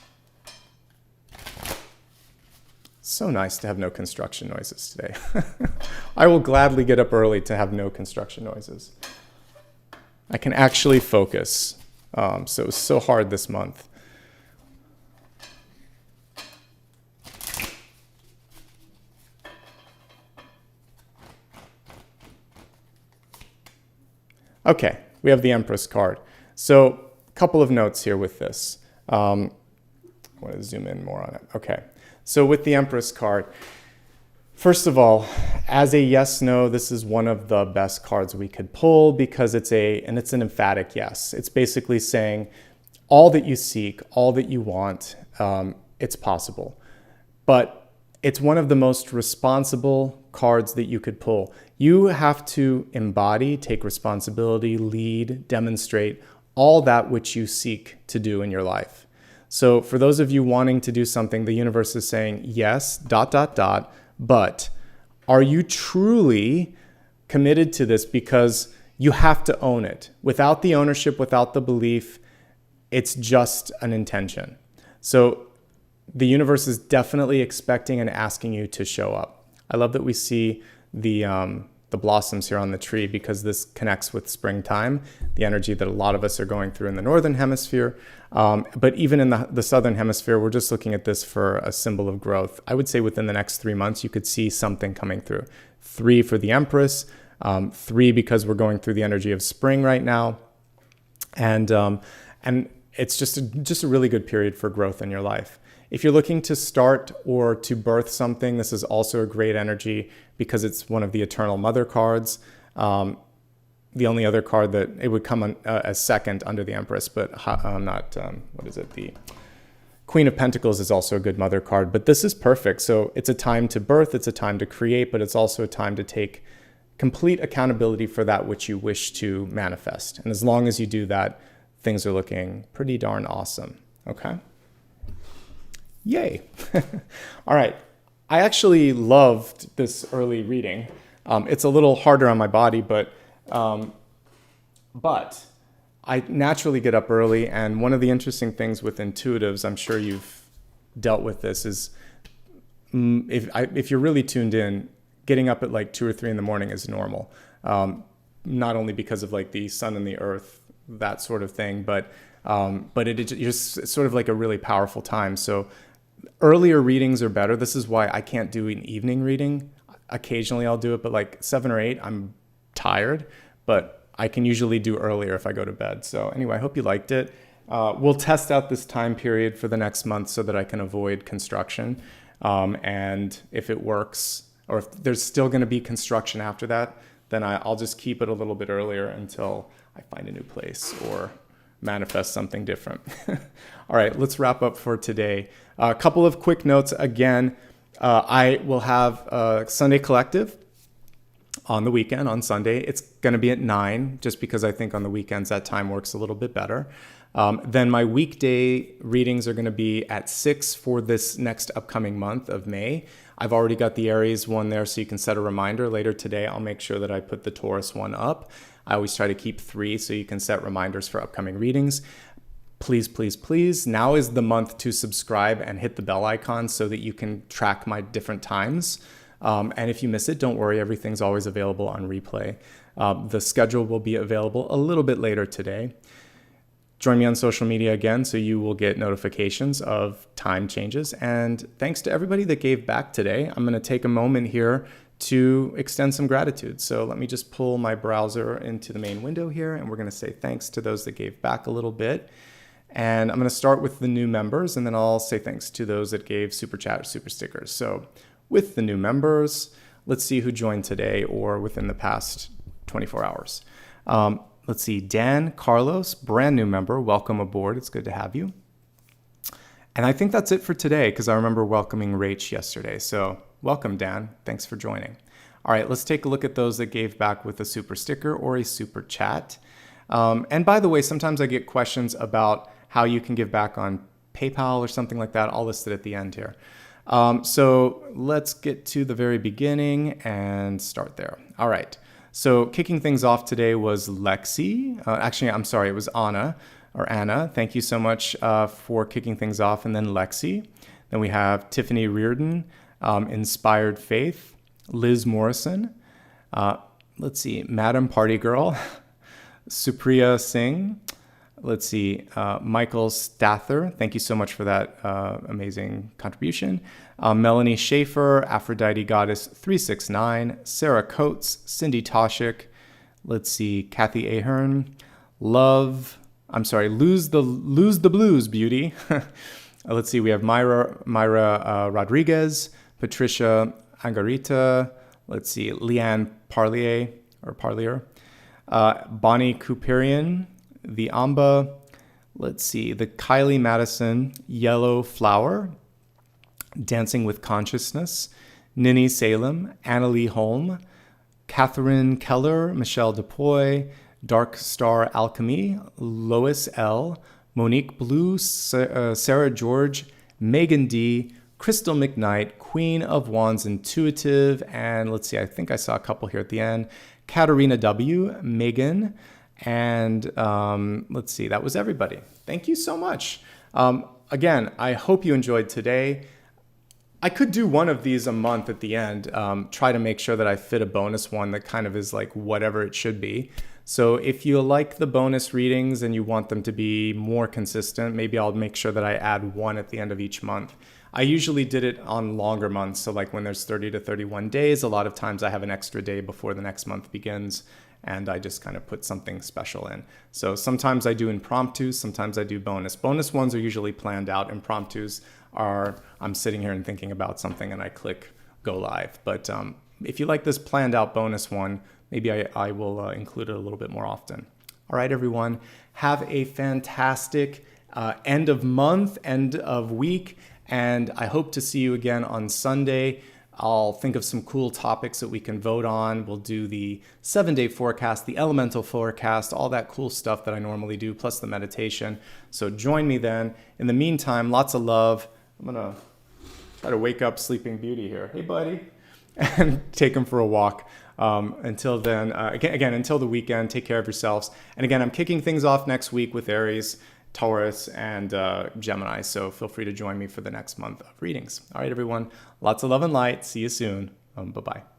So nice to have no construction noises today. I will gladly get up early to have no construction noises. I can actually focus. So it was so hard this month. Okay, we have the Empress card. So a couple of notes here with this. I want to zoom in more on it. Okay, so with the Empress card, first of all, as a yes/no, this is one of the best cards we could pull because it's an emphatic yes. It's basically saying all that you seek, all that you want, it's possible. But it's one of the most responsible cards that you could pull. You have to embody, take responsibility, lead, demonstrate all that which you seek to do in your life. So for those of you wanting to do something, the universe is saying yes, ... but are you truly committed to this? Because you have to own it. Without the ownership, without the belief, it's just an intention. So the universe is definitely expecting and asking you to show up. I love that we see the blossoms here on the tree because this connects with springtime, the energy that a lot of us are going through in the northern hemisphere. But even in the southern hemisphere, we're just looking at this for a symbol of growth. I would say within the next 3 months, you could see something coming through. 3 for the Empress, 3 because we're going through the energy of spring right now. And it's just a really good period for growth in your life. If you're looking to start or to birth something, this is also a great energy because it's one of the Eternal Mother cards. The only other card that it would come on, as second under the Empress, but the Queen of Pentacles is also a good mother card, but this is perfect. So it's a time to birth, it's a time to create, but it's also a time to take complete accountability for that which you wish to manifest. And as long as you do that, things are looking pretty darn awesome, okay? Yay. All right. I actually loved this early reading. It's a little harder on my body, but I naturally get up early. And one of the interesting things with intuitives, I'm sure you've dealt with this, is if you're really tuned in, getting up at like 2 or 3 in the morning is normal. Not only because of like the sun and the earth, that sort of thing, but it's sort of like a really powerful time. So earlier readings are better. This is why I can't do an evening reading. Occasionally I'll do it, but like 7 or 8, I'm tired, but I can usually do earlier if I go to bed. So anyway, I hope you liked it. We'll test out this time period for the next month so that I can avoid construction. And if it works, or if there's still going to be construction after that, then I'll just keep it a little bit earlier until I find a new place or manifest something different. All right, let's wrap up for today. A couple of quick notes. Again, I will have a Sunday Collective on the weekend, on Sunday. It's going to be at 9, just because I think on the weekends that time works a little bit better. Then my weekday readings are going to be at 6 for this next upcoming month of May. I've already got the Aries one there, so you can set a reminder. Later today, I'll make sure that I put the Taurus one up. I always try to keep 3 so you can set reminders for upcoming readings. Please, please, please, now is the month to subscribe and hit the bell icon so that you can track my different times. And if you miss it, don't worry, everything's always available on replay. The schedule will be available a little bit later today. Join me on social media again so you will get notifications of time changes. And thanks to everybody that gave back today. I'm going to take a moment here to extend some gratitude. So let me just pull my browser into the main window here, and we're going to say thanks to those that gave back a little bit. And I'm going to start with the new members, and then I'll say thanks to those that gave Super Chat or Super Stickers. So with the new members, let's see who joined today or within the past 24 hours. Let's see, Dan Carlos, brand new member. Welcome aboard. It's good to have you. And I think that's it for today, because I remember welcoming Rach yesterday. So welcome, Dan. Thanks for joining. All right, let's take a look at those that gave back with a super sticker or a super chat. And by the way, sometimes I get questions about how you can give back on PayPal or something like that. I'll list it at the end here. So let's get to the very beginning and start there. All right. So kicking things off today was Lexi. Actually, I'm sorry, it was Anna. Thank you so much for kicking things off. And then Lexi. Then we have Tiffany Reardon, Inspired Faith, Liz Morrison. Let's see, Madam Party Girl, Supriya Singh. Let's see, Michael Stather. Thank you so much for that amazing contribution. Melanie Schaefer, Aphrodite Goddess 369, Sarah Coates, Cindy Toshik. Let's see, Kathy Ahern, Lose the Blues Beauty. Let's see, we have Myra Rodriguez, Patricia Angarita. Let's see, Leanne Parlier, Bonnie Kuparian, the Amba. Let's see, the Kylie Madison, Yellow Flower, Dancing with Consciousness, Nini Salem, Annalie Holm, Catherine Keller, Michelle DePoy, Dark Star Alchemy, Lois L, Monique Blue, Sarah George, Megan D, Crystal McKnight, Queen of Wands Intuitive, and let's see, I think I saw a couple here at the end, Katarina W, Megan, and let's see, that was everybody. Thank you so much. Again, I hope you enjoyed today. I could do one of these a month at the end, try to make sure that I fit a bonus one that kind of is like whatever it should be. So if you like the bonus readings and you want them to be more consistent, maybe I'll make sure that I add one at the end of each month. I usually did it on longer months. So like when there's 30 to 31 days, a lot of times I have an extra day before the next month begins, and I just kind of put something special in. So sometimes I do impromptus, sometimes I do bonus. Bonus ones are usually planned out. Impromptus are, I'm sitting here and thinking about something and I click go live. But if you like this planned out bonus one, maybe I will include it a little bit more often. All right, everyone, have a fantastic end of month, end of week, and I hope to see you again on Sunday. I'll think of some cool topics that we can vote on. We'll do the 7-day forecast, the elemental forecast, all that cool stuff that I normally do, plus the meditation. So join me then. In the meantime, lots of love. I'm going to try to wake up Sleeping Beauty here. Hey, buddy. And take him for a walk. Until then, again, until the weekend, take care of yourselves. And again, I'm kicking things off next week with Aries, Taurus, and Gemini. So feel free to join me for the next month of readings. All right, everyone. Lots of love and light. See you soon. Bye-bye.